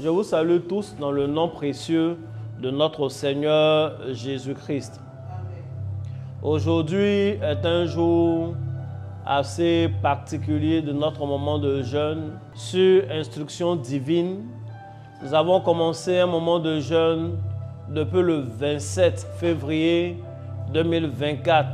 Je vous salue tous dans le nom précieux de notre Seigneur Jésus-Christ. Aujourd'hui est un jour assez particulier de notre moment de jeûne. Sur instruction divine, nous avons commencé un moment de jeûne depuis le 27 février 2024,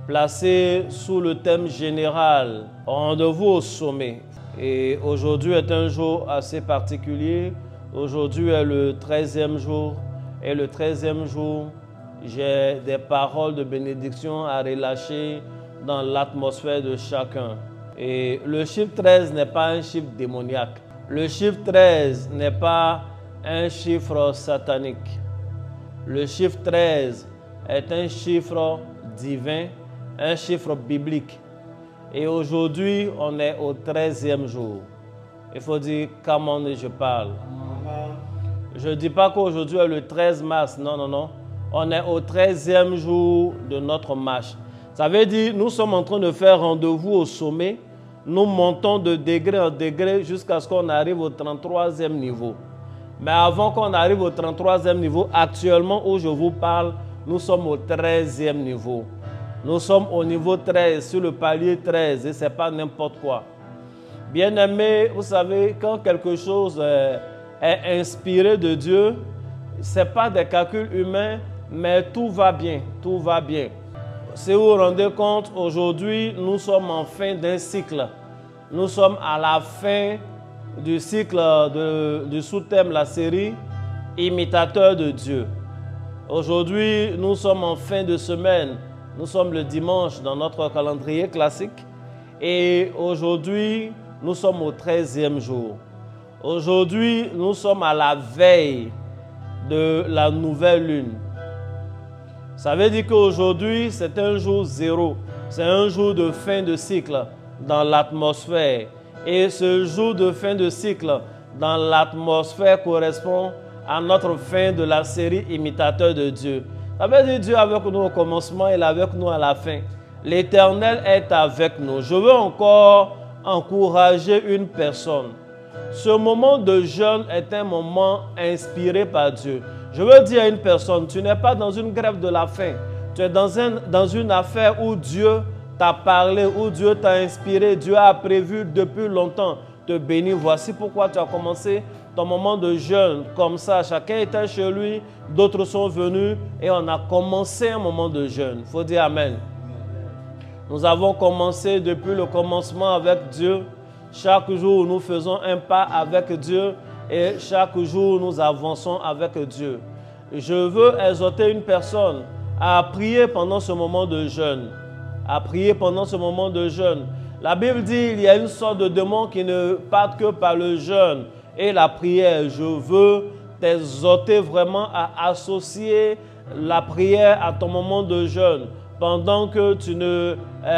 placé sous le thème général « Rendez-vous au sommet ». Et aujourd'hui est un jour assez particulier. Aujourd'hui est le 13e jour. Et le 13e jour, j'ai des paroles de bénédiction à relâcher dans l'atmosphère de chacun. Et le chiffre 13 n'est pas un chiffre démoniaque. Le chiffre 13 n'est pas un chiffre satanique. Le chiffre 13 est un chiffre divin, un chiffre biblique. Et aujourd'hui, on est au 13e jour. Il faut dire comment je parle. Je ne dis pas qu'aujourd'hui est le 13 mars. Non, non, non. On est au 13e jour de notre marche. Ça veut dire nous sommes en train de faire rendez-vous au sommet. Nous montons de degré en degré jusqu'à ce qu'on arrive au 33e niveau. Mais avant qu'on arrive au 33e niveau, actuellement où je vous parle, nous sommes au 13e niveau. Nous sommes au niveau 13, sur le palier 13, et ce n'est pas n'importe quoi. Bien-aimés, vous savez, quand quelque chose est inspiré de Dieu, ce n'est pas des calculs humains, mais tout va bien, tout va bien. Si vous vous rendez compte, aujourd'hui, nous sommes en fin d'un cycle. Nous sommes à la fin du cycle du sous-thème, la série « Imitateurs de Dieu ». Aujourd'hui, nous sommes en fin de semaine. Nous sommes le dimanche dans notre calendrier classique. Et aujourd'hui, nous sommes au 13e jour. Aujourd'hui, nous sommes à la veille de la nouvelle lune. Ça veut dire qu'aujourd'hui, c'est un jour zéro. C'est un jour de fin de cycle dans l'atmosphère. Et ce jour de fin de cycle dans l'atmosphère correspond à notre fin de la série Imitateurs de Dieu. Ça veut dire Dieu avec nous au commencement, il est avec nous à la fin. L'Éternel est avec nous. Je veux encore encourager une personne. Ce moment de jeûne est un moment inspiré par Dieu. Je veux dire à une personne, tu n'es pas dans une grève de la faim. Tu es dans une affaire où Dieu t'a parlé, où Dieu t'a inspiré. Dieu a prévu depuis longtemps te bénir. Voici pourquoi tu as commencé ton moment de jeûne comme ça. Chacun était chez lui, d'autres sont venus et on a commencé un moment de jeûne. Il faut dire Amen. Nous avons commencé depuis le commencement avec Dieu. Chaque jour, nous faisons un pas avec Dieu et chaque jour, nous avançons avec Dieu. Je veux exhorter une personne à prier pendant ce moment de jeûne. À prier pendant ce moment de jeûne. La Bible dit qu'il y a une sorte de démon qui ne part que par le jeûne et la prière. Je veux t'exhorter vraiment à associer la prière à ton moment de jeûne. Pendant que tu ne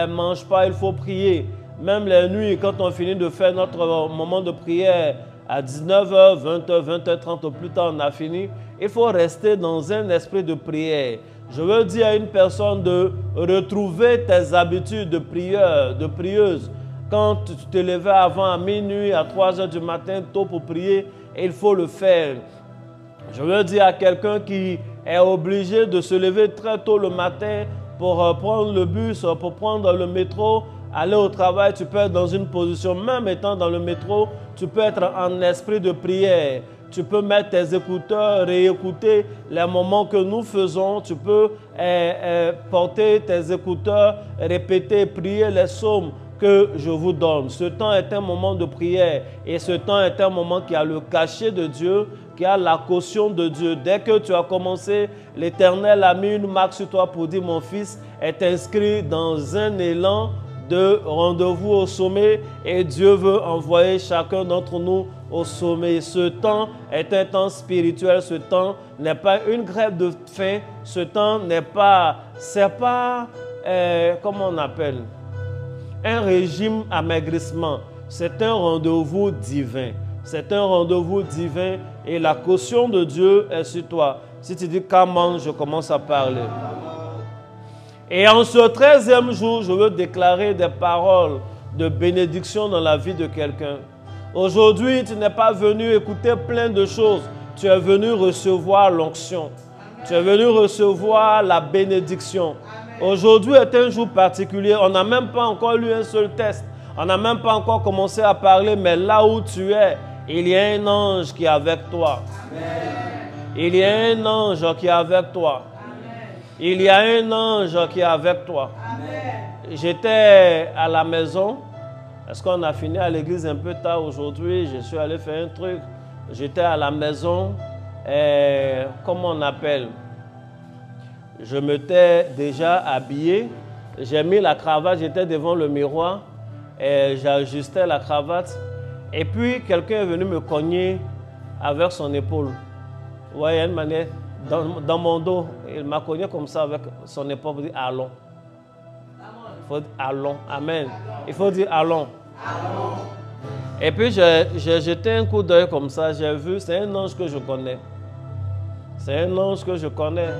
manges pas, il faut prier. Même les nuits, quand on finit de faire notre moment de prière à 19h, 20h, 20h30 au plus tard, on a fini. Il faut rester dans un esprit de prière. Je veux dire à une personne de retrouver tes habitudes de prieur, de prieuse. Quand tu te levais avant à minuit, à 3h du matin, tôt pour prier, il faut le faire. Je veux dire à quelqu'un qui est obligé de se lever très tôt le matin pour prendre le bus, pour prendre le métro, aller au travail, tu peux être dans une position, même étant dans le métro, tu peux être en esprit de prière. Tu peux mettre tes écouteurs, réécouter les moments que nous faisons. Tu peux porter tes écouteurs, répéter, prier les psaumes que je vous donne. Ce temps est un moment de prière et ce temps est un moment qui a le cachet de Dieu, qui a la caution de Dieu. Dès que tu as commencé, l'Éternel a mis une marque sur toi pour dire mon fils est inscrit dans un élan de rendez-vous au sommet et Dieu veut envoyer chacun d'entre nous au sommet. Ce temps est un temps spirituel, ce temps n'est pas une grève de faim, ce temps n'est pas, comment on appelle, un régime amaigrissement, c'est un rendez-vous divin. C'est un rendez-vous divin et la caution de Dieu est sur toi. Si tu dis comment, je commence à parler. Et en ce 13e jour, je veux déclarer des paroles de bénédiction dans la vie de quelqu'un. Aujourd'hui, tu n'es pas venu écouter plein de choses. Tu es venu recevoir l'onction. Tu es venu recevoir la bénédiction. Aujourd'hui est un jour particulier. On n'a même pas encore lu un seul test. On n'a même pas encore commencé à parler. Mais là où tu es, il y a un ange qui est avec toi. Il y a un ange qui est avec toi. Il y a un ange qui est avec toi. J'étais à la maison. Est-ce qu'on a fini à l'église un peu tard aujourd'hui? Je suis allé faire un truc. J'étais à la maison. Comment on appelle? Je m'étais déjà habillé. J'ai mis la cravate. J'étais devant le miroir. J'ajustais la cravate. Et puis, quelqu'un est venu me cogner avec son épaule. Vous voyez, une manière, dans mon dos. Il m'a cogné comme ça avec son épaule. Il faut dire allons. Il faut dire allons. Amen. Il faut dire allons. Et puis, j'ai jeté un coup d'œil comme ça. J'ai vu, c'est un ange que je connais. C'est un ange que je connais.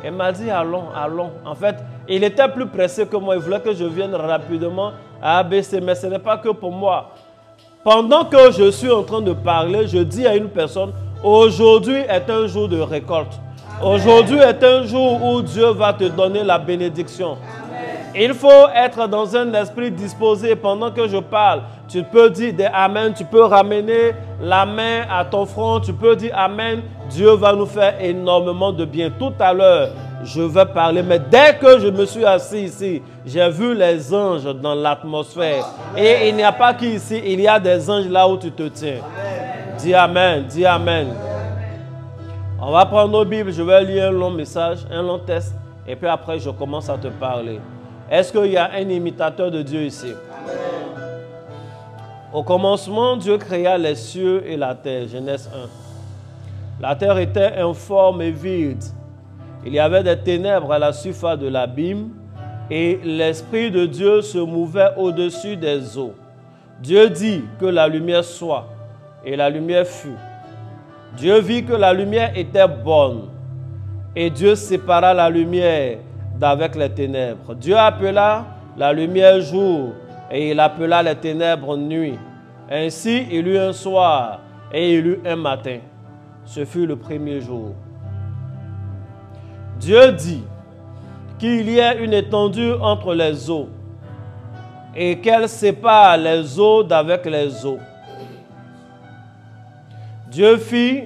Il m'a dit allons, allons. En fait, il était plus pressé que moi. Il voulait que je vienne rapidement à ABC. Mais ce n'est pas que pour moi. Pendant que je suis en train de parler, je dis à une personne, aujourd'hui est un jour de récolte. Aujourd'hui est un jour où Dieu va te donner la bénédiction. Il faut être dans un esprit disposé. Pendant que je parle, tu peux dire des Amen. Tu peux ramener la main à ton front. Tu peux dire Amen. Dieu va nous faire énormément de bien. Tout à l'heure, je vais parler. Mais dès que je me suis assis ici, j'ai vu les anges dans l'atmosphère. Et il n'y a pas qu'ici, il y a des anges là où tu te tiens. Dis Amen. Dis Amen. On va prendre nos Bibles. Je vais lire un long message, un long test. Et puis après, je commence à te parler. Est-ce qu'il y a un imitateur de Dieu ici? Amen. Au commencement, Dieu créa les cieux et la terre. Genèse 1. La terre était informe et vide. Il y avait des ténèbres à la surface de l'abîme et l'Esprit de Dieu se mouvait au-dessus des eaux. Dieu dit que la lumière soit et la lumière fut. Dieu vit que la lumière était bonne et Dieu sépara la lumière d'avec les ténèbres. Dieu appela la lumière jour et il appela les ténèbres nuit. Ainsi, il eut un soir et il eut un matin. Ce fut le premier jour. Dieu dit qu'il y ait une étendue entre les eaux et qu'elle sépare les eaux d'avec les eaux. Dieu fit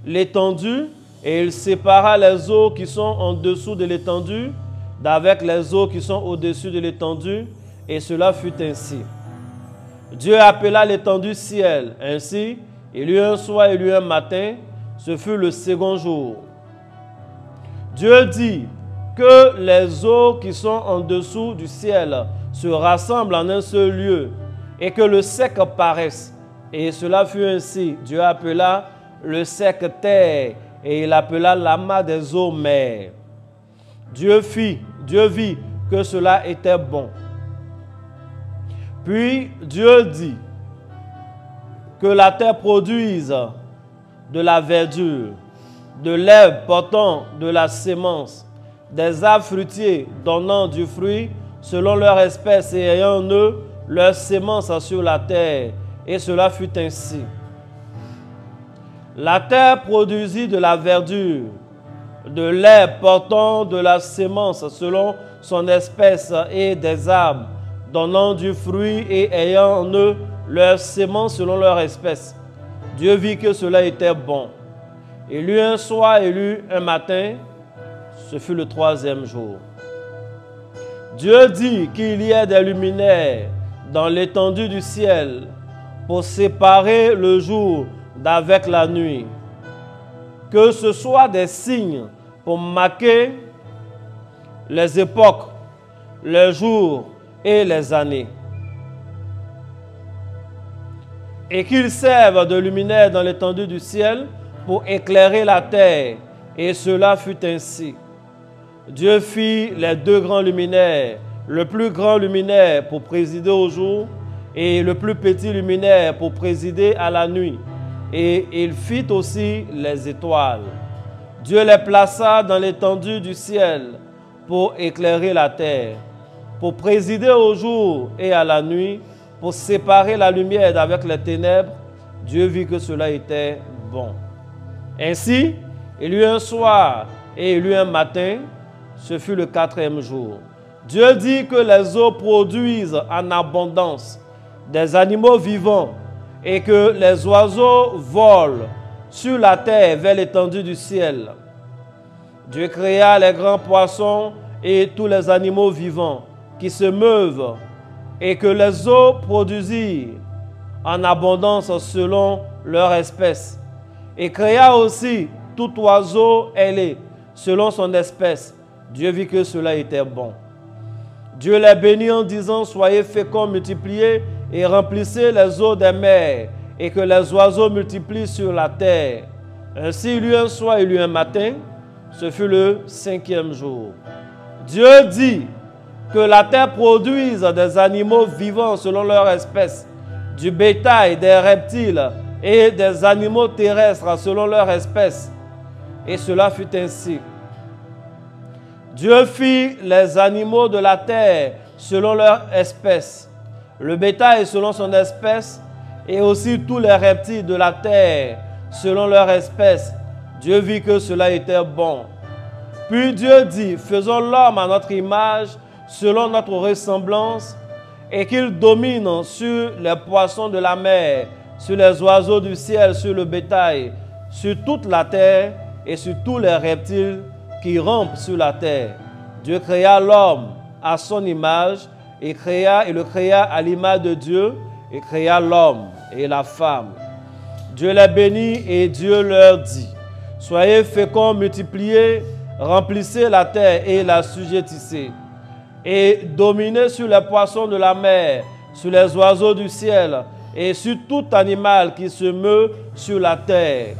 l'étendue et il sépara les eaux qui sont en dessous de l'étendue d'avec les eaux qui sont au-dessus de l'étendue, et cela fut ainsi. Dieu appela l'étendue ciel. Ainsi, il y eut un soir et il y eut un matin. Ce fut le second jour. Dieu dit que les eaux qui sont en dessous du ciel se rassemblent en un seul lieu et que le sec paraisse. Et cela fut ainsi. Dieu appela le sec terre et il appela l'amas des eaux mer. Dieu vit que cela était bon. Puis Dieu dit que la terre produise de la verdure, de l'herbe portant de la sémence, des arbres fruitiers donnant du fruit selon leur espèce et ayant en eux leur sémence sur la terre. Et cela fut ainsi. La terre produisit de la verdure, de l'herbe portant de la sémence selon son espèce et des arbres donnant du fruit et ayant en eux leur sémence selon leur espèce. Dieu vit que cela était bon. Il y eut un soir et il y eut un matin. Ce fut le troisième jour. Dieu dit qu'il y ait des luminaires dans l'étendue du ciel pour séparer le jour d'avec la nuit. Que ce soit des signes pour marquer les époques, les jours et les années. Et qu'ils servent de luminaires dans l'étendue du ciel pour éclairer la terre. Et cela fut ainsi. Dieu fit les deux grands luminaires, le plus grand luminaire pour présider au jour et le plus petit luminaire pour présider à la nuit. Et il fit aussi les étoiles. Dieu les plaça dans l'étendue du ciel pour éclairer la terre, pour présider au jour et à la nuit, pour séparer la lumière d'avec les ténèbres. Dieu vit que cela était bon. Ainsi, il y eut un soir et il y eut un matin, ce fut le 4e jour. Dieu dit que les eaux produisent en abondance des animaux vivants et que les oiseaux volent sur la terre vers l'étendue du ciel. Dieu créa les grands poissons et tous les animaux vivants qui se meuvent et que les eaux produisirent en abondance selon leur espèce. Et créa aussi tout oiseau ailé selon son espèce. Dieu vit que cela était bon. Dieu les bénit en disant, soyez féconds, multipliez et remplissez les eaux des mers et que les oiseaux multiplient sur la terre. Ainsi il y eut un soir et il y eut un matin, ce fut le 5e jour. Dieu dit que la terre produise des animaux vivants selon leur espèce, du bétail, des reptiles et des animaux terrestres selon leur espèce. Et cela fut ainsi. Dieu fit les animaux de la terre selon leur espèce, le bétail selon son espèce, et aussi tous les reptiles de la terre selon leur espèce. Dieu vit que cela était bon. Puis Dieu dit, faisons l'homme à notre image, selon notre ressemblance, et qu'il domine sur les poissons de la mer, sur les oiseaux du ciel, sur le bétail, sur toute la terre et sur tous les reptiles qui rampent sur la terre. Dieu créa l'homme à son image et le créa à l'image de Dieu et créa l'homme et la femme. Dieu les bénit et Dieu leur dit, soyez féconds, multipliez, remplissez la terre et l'assujettissez, et dominez sur les poissons de la mer, sur les oiseaux du ciel et sur tout animal qui se meut sur la terre.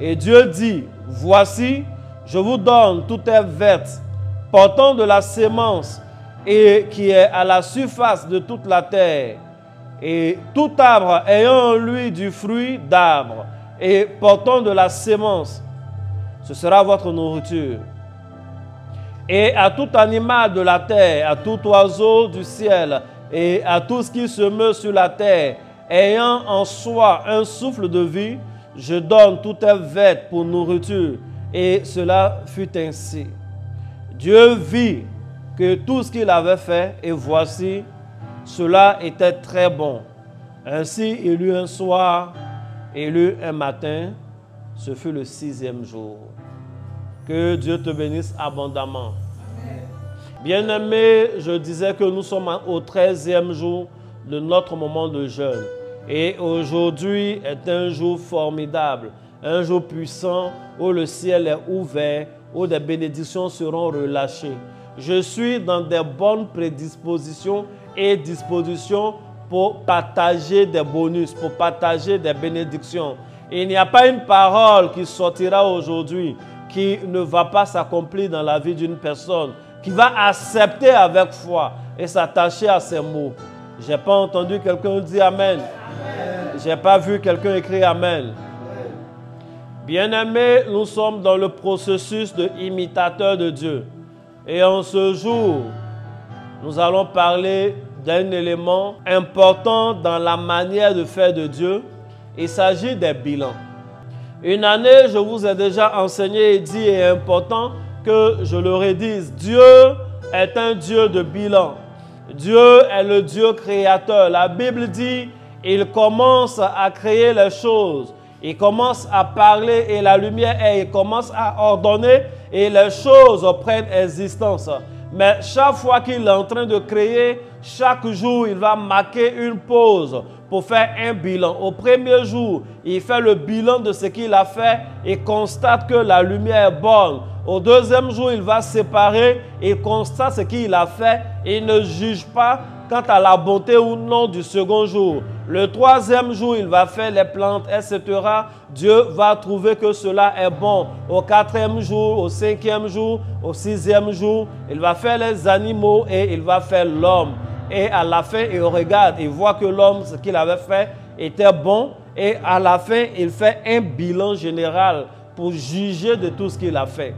Et Dieu dit, voici, je vous donne toute herbe verte, portant de la sémence et qui est à la surface de toute la terre, et tout arbre ayant en lui du fruit d'arbre et portant de la sémence, ce sera votre nourriture. Et à tout animal de la terre, à tout oiseau du ciel et à tout ce qui se meut sur la terre, ayant en soi un souffle de vie, je donne toute herbe verte pour nourriture. Et cela fut ainsi. Dieu vit que tout ce qu'il avait fait, et voici, cela était très bon. Ainsi, il y eut un soir et il y eut un matin, ce fut le 6e jour. Que Dieu te bénisse abondamment. Bien-aimés, je disais que nous sommes au 13e jour de notre moment de jeûne. Et aujourd'hui est un jour formidable, un jour puissant où le ciel est ouvert, où des bénédictions seront relâchées. Je suis dans des bonnes prédispositions et dispositions pour partager des bonus, pour partager des bénédictions. Et il n'y a pas une parole qui sortira aujourd'hui qui ne va pas s'accomplir dans la vie d'une personne, qui va accepter avec foi et s'attacher à ces mots. Je n'ai pas entendu quelqu'un dire Amen. Je n'ai pas vu quelqu'un écrire Amen. Bien-aimés, nous sommes dans le processus de imitateur de Dieu. Et en ce jour, nous allons parler d'un élément important dans la manière de faire de Dieu. Il s'agit des bilans. Une année, je vous ai déjà enseigné et dit, et est important que je le redise, Dieu est un Dieu de bilan. Dieu est le Dieu créateur. La Bible dit, il commence à créer les choses. Il commence à parler et la lumière est. Il commence à ordonner et les choses prennent existence. Mais chaque fois qu'il est en train de créer, chaque jour, il va marquer une pause pour faire un bilan. Au premier jour, il fait le bilan de ce qu'il a fait et constate que la lumière est bonne. Au deuxième jour, il va séparer et constate ce qu'il a fait et il ne juge pas quant à la bonté ou non du second jour. Le troisième jour, il va faire les plantes, etc. Dieu va trouver que cela est bon. Au quatrième jour, au cinquième jour, au sixième jour, il va faire les animaux et il va faire l'homme. Et à la fin, il regarde, il voit que l'homme, ce qu'il avait fait, était bon. Et à la fin, il fait un bilan général pour juger de tout ce qu'il a fait.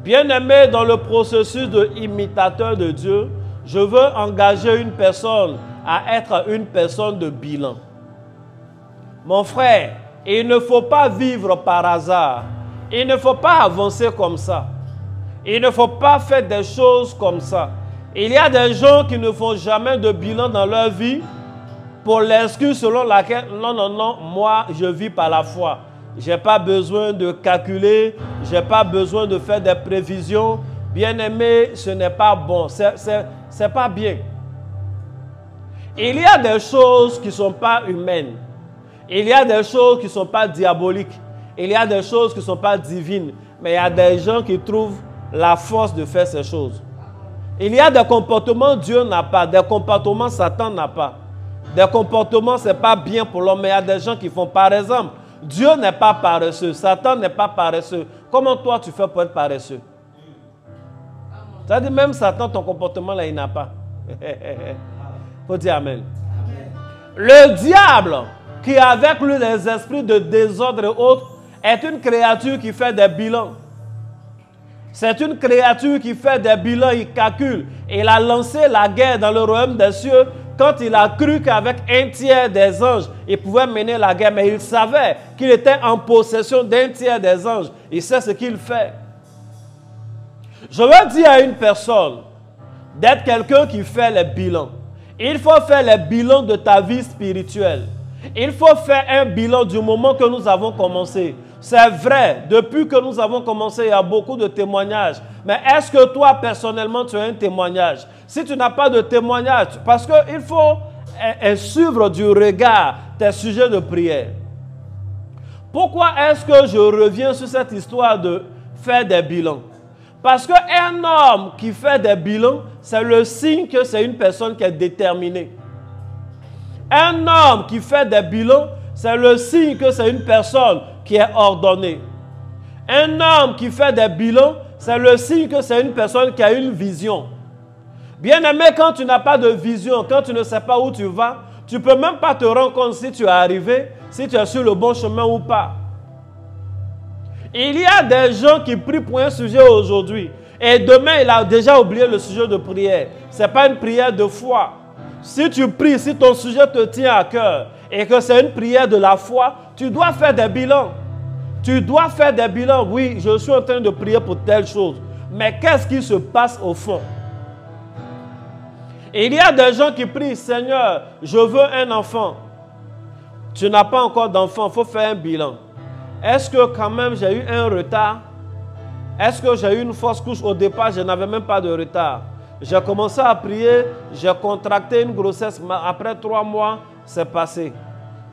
Bien-aimé, dans le processus de imitateur de Dieu, je veux engager une personne à être une personne de bilan. Mon frère, il ne faut pas vivre par hasard. Il ne faut pas avancer comme ça. Il ne faut pas faire des choses comme ça. Il y a des gens qui ne font jamais de bilan dans leur vie pour l'excuse selon laquelle, non, moi je vis par la foi. Je n'ai pas besoin de calculer, je n'ai pas besoin de faire des prévisions. Bien-aimé, ce n'est pas bon, c'est pas bien. Il y a des choses qui ne sont pas humaines. Il y a des choses qui ne sont pas diaboliques. Il y a des choses qui ne sont pas divines. Mais il y a des gens qui trouvent la force de faire ces choses. Il y a des comportements que Dieu n'a pas, des comportements que Satan n'a pas. Des comportements, ce n'est pas bien pour l'homme, mais il y a des gens qui font. Par exemple, Dieu n'est pas paresseux, Satan n'est pas paresseux. Comment toi tu fais pour être paresseux? C'est-à-dire même Satan, ton comportement là, il n'a pas. Faut dire Amen. Le diable, qui a avec lui les esprits de désordre et autres, est une créature qui fait des bilans. C'est une créature qui fait des bilans, il calcule. Il a lancé la guerre dans le royaume des cieux quand il a cru qu'avec un tiers des anges, il pouvait mener la guerre. Mais il savait qu'il était en possession d'un tiers des anges. Il sait ce qu'il fait. Je veux dire à une personne d'être quelqu'un qui fait les bilans. Il faut faire les bilans de ta vie spirituelle. Il faut faire un bilan du moment que nous avons commencé. C'est vrai, depuis que nous avons commencé, il y a beaucoup de témoignages. Mais est-ce que toi, personnellement, tu as un témoignage? Si tu n'as pas de témoignage, parce qu'il faut suivre du regard tes sujets de prière. Pourquoi est-ce que je reviens sur cette histoire de faire des bilans? Parce qu'un homme qui fait des bilans, c'est le signe que c'est une personne qui est déterminée. Un homme qui fait des bilans, c'est le signe que c'est une personne qui est ordonnée. Un homme qui fait des bilans, c'est le signe que c'est une personne qui a une vision. Bien-aimé, quand tu n'as pas de vision, quand tu ne sais pas où tu vas, tu ne peux même pas te rendre compte si tu es arrivé, si tu es sur le bon chemin ou pas. Il y a des gens qui prient pour un sujet aujourd'hui et demain, il a déjà oublié le sujet de prière. Ce n'est pas une prière de foi. Si tu pries, si ton sujet te tient à cœur et que c'est une prière de la foi, tu dois faire des bilans. Tu dois faire des bilans. Oui, je suis en train de prier pour telle chose. Mais qu'est-ce qui se passe au fond? Il y a des gens qui prient, Seigneur, je veux un enfant. Tu n'as pas encore d'enfant, il faut faire un bilan. Est-ce que quand même j'ai eu un retard? Est-ce que j'ai eu une fausse couche? Au départ, je n'avais même pas de retard. J'ai commencé à prier, j'ai contracté une grossesse, mais après 3 mois, c'est passé.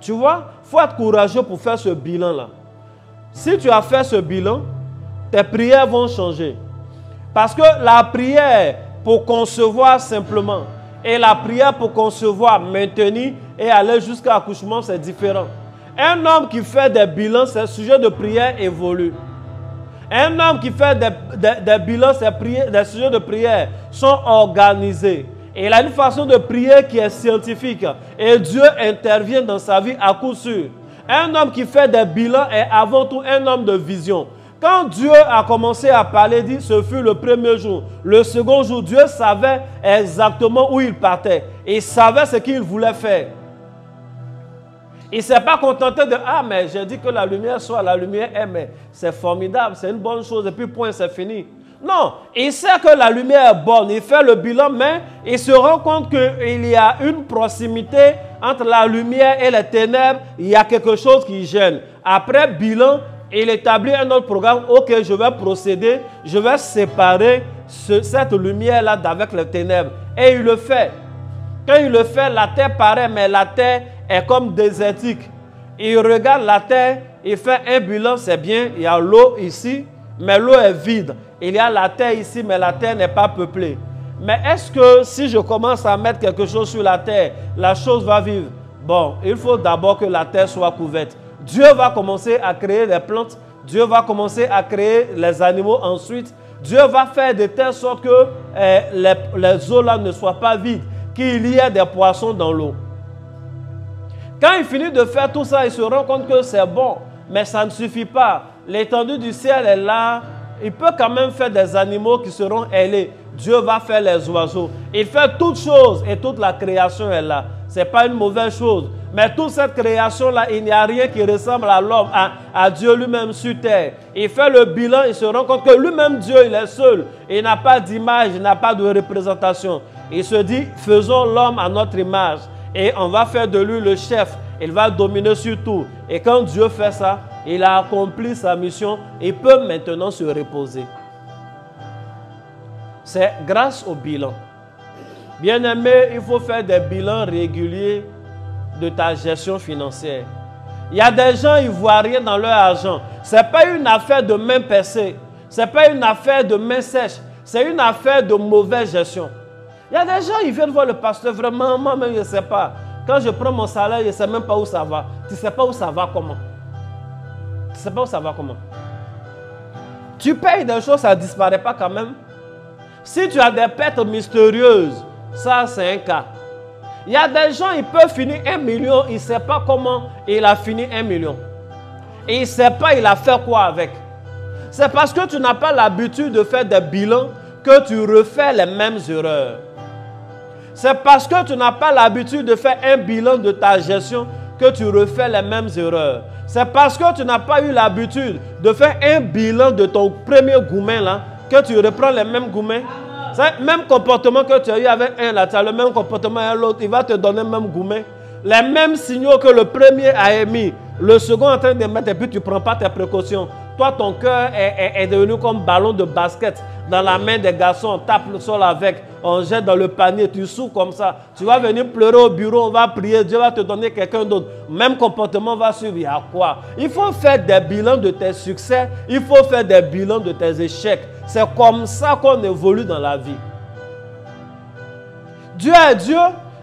Tu vois, il faut être courageux pour faire ce bilan-là. Si tu as fait ce bilan, tes prières vont changer. Parce que la prière pour concevoir simplement et la prière pour concevoir, maintenir et aller jusqu'à l'accouchement, c'est différent. Un homme qui fait des bilans, ses sujets de prière évoluent. Un homme qui fait des bilans, des sujets de prière sont organisés. Et il a une façon de prier qui est scientifique. Et Dieu intervient dans sa vie à coup sûr. Un homme qui fait des bilans est avant tout un homme de vision. Quand Dieu a commencé à parler, il dit, ce fut le premier jour. Le second jour, Dieu savait exactement où il partait. Il savait ce qu'il voulait faire. Il ne s'est pas contenté de « Ah, mais j'ai dit que la lumière soit, la lumière est, mais c'est formidable, c'est une bonne chose, et puis point, c'est fini. » Non, il sait que la lumière est bonne, il fait le bilan, mais il se rend compte qu'il y a une proximité entre la lumière et les ténèbres, il y a quelque chose qui gêne. Après bilan, il établit un autre programme, ok, je vais procéder, je vais séparer cette lumière-là d'avec les ténèbres. Et il le fait. Quand il le fait, la terre paraît, mais la terre est comme désertique. Il regarde la terre, il fait un bilan, c'est bien, il y a l'eau ici, mais l'eau est vide. Il y a la terre ici, mais la terre n'est pas peuplée. Mais est-ce que si je commence à mettre quelque chose sur la terre, la chose va vivre? Bon, il faut d'abord que la terre soit couverte. Dieu va commencer à créer les plantes, Dieu va commencer à créer les animaux ensuite. Dieu va faire de telle sorte que les eaux là ne soient pas vides, qu'il y ait des poissons dans l'eau. Quand il finit de faire tout ça, il se rend compte que c'est bon, mais ça ne suffit pas. L'étendue du ciel est là. Il peut quand même faire des animaux qui seront ailés. Dieu va faire les oiseaux. Il fait toutes choses et toute la création est là. Ce n'est pas une mauvaise chose. Mais toute cette création-là, il n'y a rien qui ressemble à l'homme, à Dieu lui-même sur terre. Il fait le bilan, il se rend compte que lui-même, Dieu, il est seul. Il n'a pas d'image, il n'a pas de représentation. Il se dit, faisons l'homme à notre image. Et on va faire de lui le chef. Il va dominer sur tout. Et quand Dieu fait ça, il a accompli sa mission. Il peut maintenant se reposer. C'est grâce au bilan. Bien-aimé, il faut faire des bilans réguliers de ta gestion financière. Il y a des gens, ils ne voient rien dans leur argent. Ce n'est pas une affaire de main percée. Ce n'est pas une affaire de main sèche. C'est une affaire de mauvaise gestion. Il y a des gens, ils viennent voir le pasteur. Vraiment, moi-même, je ne sais pas. Quand je prends mon salaire, je ne sais même pas où ça va. Tu ne sais pas où ça va comment. Tu ne sais pas où ça va comment. Tu payes des choses, ça ne disparaît pas quand même. Si tu as des pertes mystérieuses, ça c'est un cas. Il y a des gens, ils peuvent finir 1 million, ils ne savent pas comment il a fini 1 million. Et il ne sait pas il a fait quoi avec. C'est parce que tu n'as pas l'habitude de faire des bilans que tu refais les mêmes erreurs. C'est parce que tu n'as pas l'habitude de faire un bilan de ta gestion que tu refais les mêmes erreurs. C'est parce que tu n'as pas eu l'habitude de faire un bilan de ton premier goumen là que tu reprends les mêmes gourmets. C'est le même comportement que tu as eu avec un là, tu as le même comportement avec l'autre, il va te donner le même gourmet. Les mêmes signaux que le premier a émis, le second est en train de mettre et puis tu ne prends pas tes précautions. Toi, ton cœur est devenu comme ballon de basket dans la main des garçons, on tape le sol avec, on jette dans le panier, tu souffres comme ça. Tu vas venir pleurer au bureau, on va prier, Dieu va te donner quelqu'un d'autre. Même comportement va suivre, il y a quoi? Il faut faire des bilans de tes succès, il faut faire des bilans de tes échecs. C'est comme ça qu'on évolue dans la vie. Dieu est Dieu,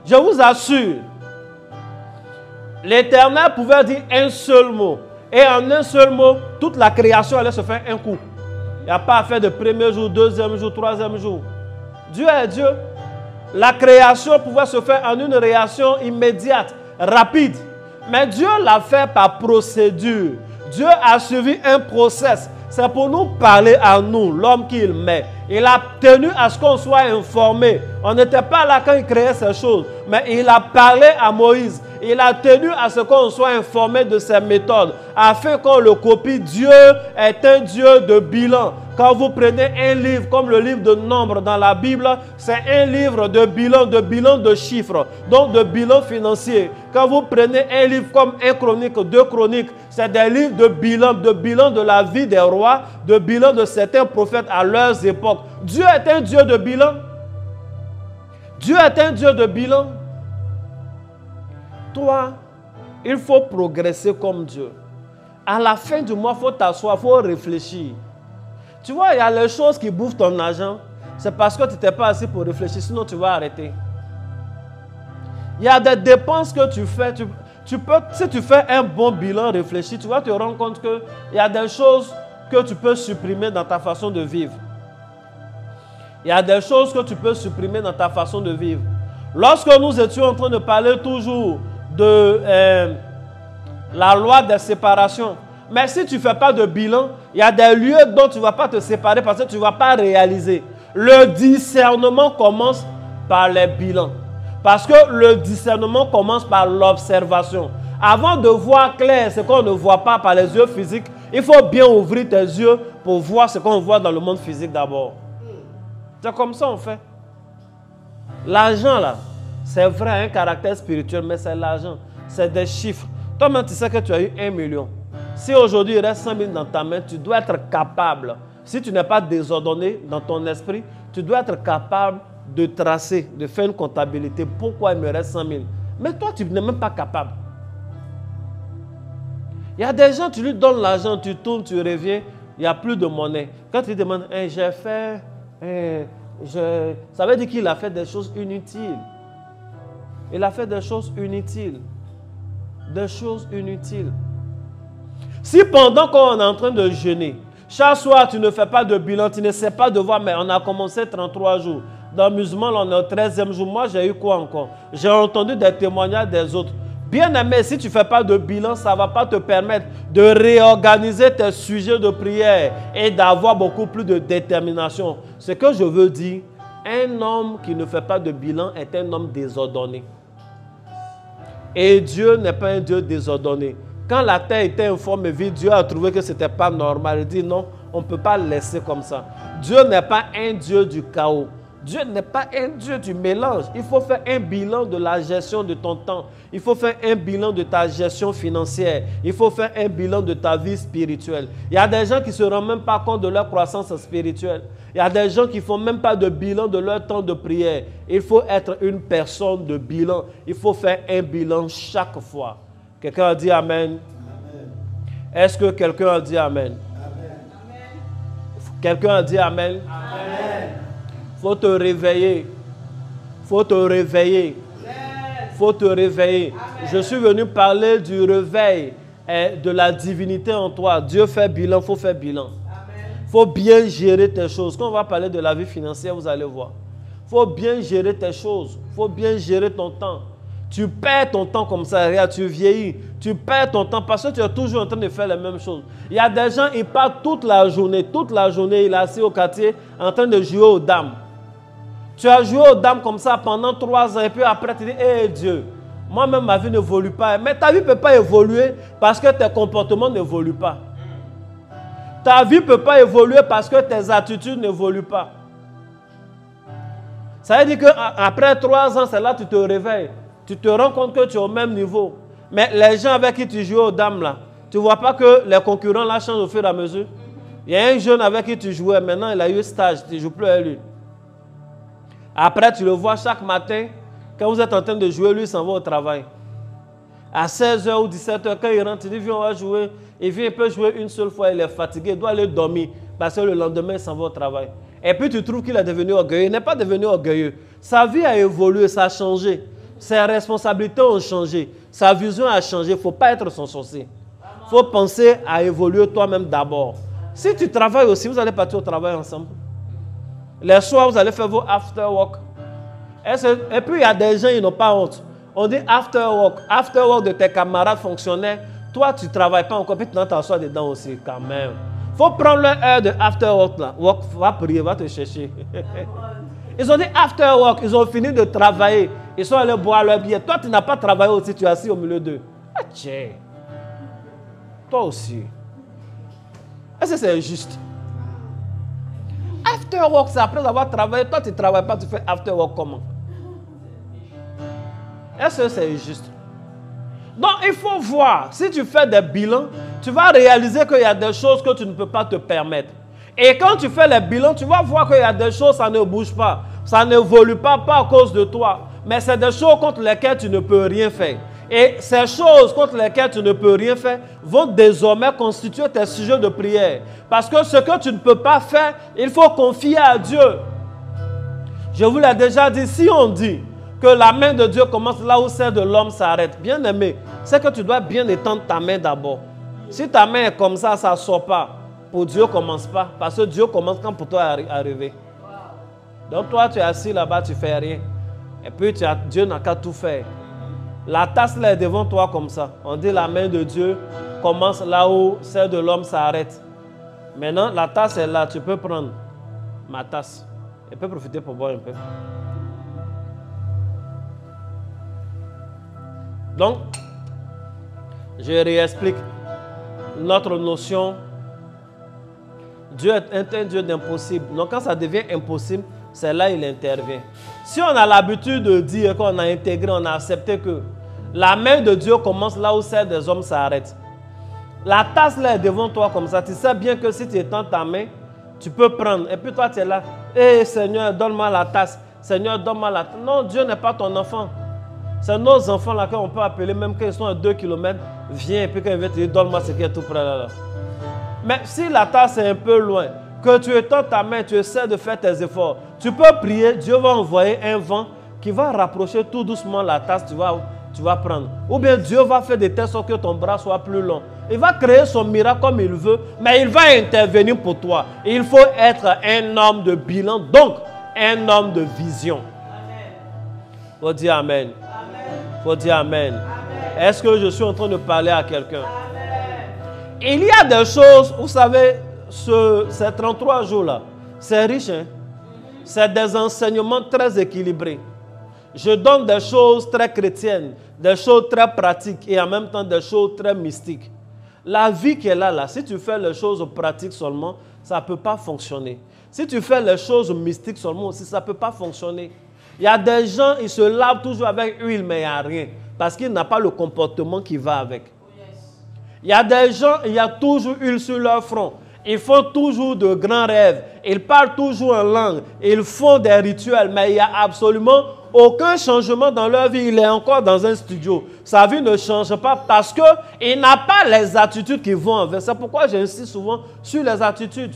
je vous assure. L'Éternel pouvait dire un seul mot. Et en un seul mot, toute la création allait se faire un coup. Il n'y a pas à faire de premier jour, deuxième jour, troisième jour. Dieu est Dieu. La création pouvait se faire en une réaction immédiate, rapide. Mais Dieu l'a fait par procédure. Dieu a suivi un process. C'est pour nous parler à nous, l'homme qu'il met. Il a tenu à ce qu'on soit informé. On n'était pas là quand il créait ces choses. Mais il a parlé à Moïse. Il a tenu à ce qu'on soit informé de ses méthodes, afin qu'on le copie. Dieu est un Dieu de bilan. Quand vous prenez un livre comme le livre de Nombres dans la Bible, c'est un livre de bilan de chiffres, donc de bilan financier. Quand vous prenez un livre comme 1 Chronique, 2 Chroniques, c'est des livres de bilan de la vie des rois, de bilan de certains prophètes à leurs époques. Dieu est un Dieu de bilan. Dieu est un Dieu de bilan. Toi, il faut progresser comme Dieu. À la fin du mois, il faut t'asseoir, il faut réfléchir. Tu vois, il y a les choses qui bouffent ton argent. C'est parce que tu n'étais pas assis pour réfléchir, sinon tu vas arrêter. Il y a des dépenses que tu fais. Si tu fais un bon bilan réfléchi, tu vas te rendre compte qu'il y a des choses que tu peux supprimer dans ta façon de vivre. Il y a des choses que tu peux supprimer dans ta façon de vivre. Lorsque nous étions en train de parler toujours de la loi des séparations, mais si tu ne fais pas de bilan, il y a des lieux dont tu ne vas pas te séparer parce que tu ne vas pas réaliser. Le discernement commence par les bilans. Parce que le discernement commence par l'observation. Avant de voir clair ce qu'on ne voit pas par les yeux physiques, il faut bien ouvrir tes yeux pour voir ce qu'on voit dans le monde physique d'abord. C'est comme ça on fait. L'argent là, c'est vrai, un caractère spirituel, mais c'est l'argent. C'est des chiffres. Toi-même, tu sais que tu as eu 1 million. Si aujourd'hui il reste 100 000 dans ta main, tu dois être capable. Si tu n'es pas désordonné dans ton esprit, tu dois être capable de tracer, de faire une comptabilité. Pourquoi il me reste 100 000? Mais toi, tu n'es même pas capable. Il y a des gens, tu lui donnes l'argent, tu tournes, tu reviens, il n'y a plus de monnaie. Quand tu demandes, j'ai fait, ça veut dire qu'il a fait des choses inutiles. Il a fait des choses inutiles. Des choses inutiles. Si pendant qu'on est en train de jeûner, chaque soir tu ne fais pas de bilan, tu ne sais pas de voir, mais on a commencé 33 jours. Dans le musulman, on est au 13e jour. Moi, j'ai eu quoi encore? J'ai entendu des témoignages des autres. Bien aimé, si tu ne fais pas de bilan, ça ne va pas te permettre de réorganiser tes sujets de prière et d'avoir beaucoup plus de détermination. Ce que je veux dire, un homme qui ne fait pas de bilan est un homme désordonné. Et Dieu n'est pas un Dieu désordonné. Quand la terre était informe et vide, Dieu a trouvé que ce n'était pas normal. Il dit non, on ne peut pas laisser comme ça. Dieu n'est pas un Dieu du chaos. Dieu n'est pas un Dieu du mélange. Il faut faire un bilan de la gestion de ton temps. Il faut faire un bilan de ta gestion financière. Il faut faire un bilan de ta vie spirituelle. Il y a des gens qui ne se rendent même pas compte de leur croissance spirituelle. Il y a des gens qui ne font même pas de bilan de leur temps de prière. Il faut être une personne de bilan. Il faut faire un bilan chaque fois. Quelqu'un a dit Amen? Est-ce que quelqu'un a dit Amen? Quelqu'un a dit Amen? Amen. Faut te réveiller. Faut te réveiller. Faut te réveiller. Amen. Je suis venu parler du réveil et de la divinité en toi. Dieu fait bilan, faut faire bilan. Faut bien gérer tes choses. Quand on va parler de la vie financière, vous allez voir. Faut bien gérer tes choses. Faut bien gérer ton temps. Tu perds ton temps comme ça, regarde, tu vieillis. Tu perds ton temps parce que tu es toujours en train de faire les mêmes choses. Il y a des gens, ils partent toute la journée, il est assis au quartier en train de jouer aux dames. Tu as joué aux dames comme ça pendant 3 ans et puis après tu dis, hé Dieu, moi-même ma vie n'évolue pas. Mais ta vie ne peut pas évoluer parce que tes comportements n'évoluent pas. Ta vie ne peut pas évoluer parce que tes attitudes n'évoluent pas. Ça veut dire qu'après 3 ans, c'est là que tu te réveilles. Tu te rends compte que tu es au même niveau. Mais les gens avec qui tu jouais aux dames là, tu ne vois pas que les concurrents là changent au fur et à mesure. Il y a un jeune avec qui tu jouais, maintenant il a eu stage, tu ne joues plus avec lui. Après tu le vois chaque matin, quand vous êtes en train de jouer, lui il s'en va au travail. À 16h ou 17h, quand il rentre, il dit viens on va jouer. Il vient, il peut jouer une seule fois, il est fatigué, il doit aller dormir parce que le lendemain il s'en va au travail. Et puis tu trouves qu'il est devenu orgueilleux. Il n'est pas devenu orgueilleux. Sa vie a évolué, ça a changé. Ses responsabilités ont changé. Sa vision a changé. Il ne faut pas être son sorcier. Il faut penser à évoluer toi-même d'abord. Si tu travailles aussi, vous allez partir au travail ensemble. Les soirs, vous allez faire vos after work. Et puis, il y a des gens, ils n'ont pas honte. On dit after work. After work de tes camarades fonctionnaires. Toi, tu ne travailles pas encore, puis tu t'assois dedans aussi, quand même. Il faut prendre leur heure de after work là. Work, va prier, va te chercher. Ils ont dit after work, ils ont fini de travailler. Ils sont allés boire leur billet. Toi, tu n'as pas travaillé aussi, tu es assis au milieu d'eux. Ah, tiens. Toi aussi. Est-ce que c'est injuste? After work, c'est après avoir travaillé. Toi, tu ne travailles pas, tu fais after work comment? Est-ce que c'est injuste? Donc, il faut voir. Si tu fais des bilans, tu vas réaliser qu'il y a des choses que tu ne peux pas te permettre. Et quand tu fais les bilans, tu vas voir qu'il y a des choses, ça ne bouge pas. Ça n'évolue pas à cause de toi. Mais c'est des choses contre lesquelles tu ne peux rien faire. Et ces choses contre lesquelles tu ne peux rien faire vont désormais constituer tes sujets de prière. Parce que ce que tu ne peux pas faire, il faut confier à Dieu. Je vous l'ai déjà dit, si on dit que la main de Dieu commence là où celle de l'homme s'arrête, bien aimé, c'est que tu dois bien étendre ta main d'abord. Si ta main est comme ça ne sort pas, pour Dieu ne commence pas. Parce que Dieu commence quand pour toi arriver. Donc toi, tu es assis là-bas, tu ne fais rien. Et puis Dieu n'a qu'à tout faire. La tasse là est devant toi comme ça. On dit la main de Dieu commence là où celle de l'homme s'arrête. Maintenant, la tasse est là. Tu peux prendre ma tasse. Et peux profiter pour boire un peu. Donc, je réexplique notre notion. Dieu est un Dieu d'impossible. Donc, quand ça devient impossible, c'est là qu'il intervient. Si on a l'habitude de dire qu'on a intégré, on a accepté que la main de Dieu commence là où celle des hommes s'arrête. La tasse là est devant toi comme ça. Tu sais bien que si tu étends ta main, tu peux prendre. Et puis toi, tu es là. Hé Seigneur, donne-moi la tasse. Seigneur, donne-moi la tasse. Non, Dieu n'est pas ton enfant. C'est nos enfants là qu'on peut appeler, même quand ils sont à 2 km. Viens et puis quand ils viennent te dire, donne-moi ce qui est tout près là. Mais si la tasse est un peu loin, que tu étends ta main, tu essaies de faire tes efforts, tu peux prier, Dieu va envoyer un vent qui va rapprocher tout doucement la tasse, tu vas prendre. Ou bien Dieu va faire de telle sorte que ton bras soit plus long. Il va créer son miracle comme il veut, mais il va intervenir pour toi. Il faut être un homme de bilan, donc un homme de vision. Il faut dire Amen. Il faut dire Amen. Est-ce que je suis en train de parler à quelqu'un? Il y a des choses, vous savez, ces 33 jours-là, c'est riche, hein? C'est des enseignements très équilibrés. Je donne des choses très chrétiennes, des choses très pratiques et en même temps des choses très mystiques. La vie qui est là, si tu fais les choses pratiques seulement, ça ne peut pas fonctionner. Si tu fais les choses mystiques seulement aussi, ça ne peut pas fonctionner. Il y a des gens, ils se lavent toujours avec huile, mais il n'y a rien. Parce qu'ils n'ont pas le comportement qui va avec. Il y a des gens, il y a toujours huile sur leur front. Ils font toujours de grands rêves. Ils parlent toujours en langue. Ils font des rituels, mais il n'y a absolument aucun changement dans leur vie. Il est encore dans un studio. Sa vie ne change pas parce qu'il n'a pas les attitudes qui vont avec. C'est pourquoi j'insiste souvent sur les attitudes.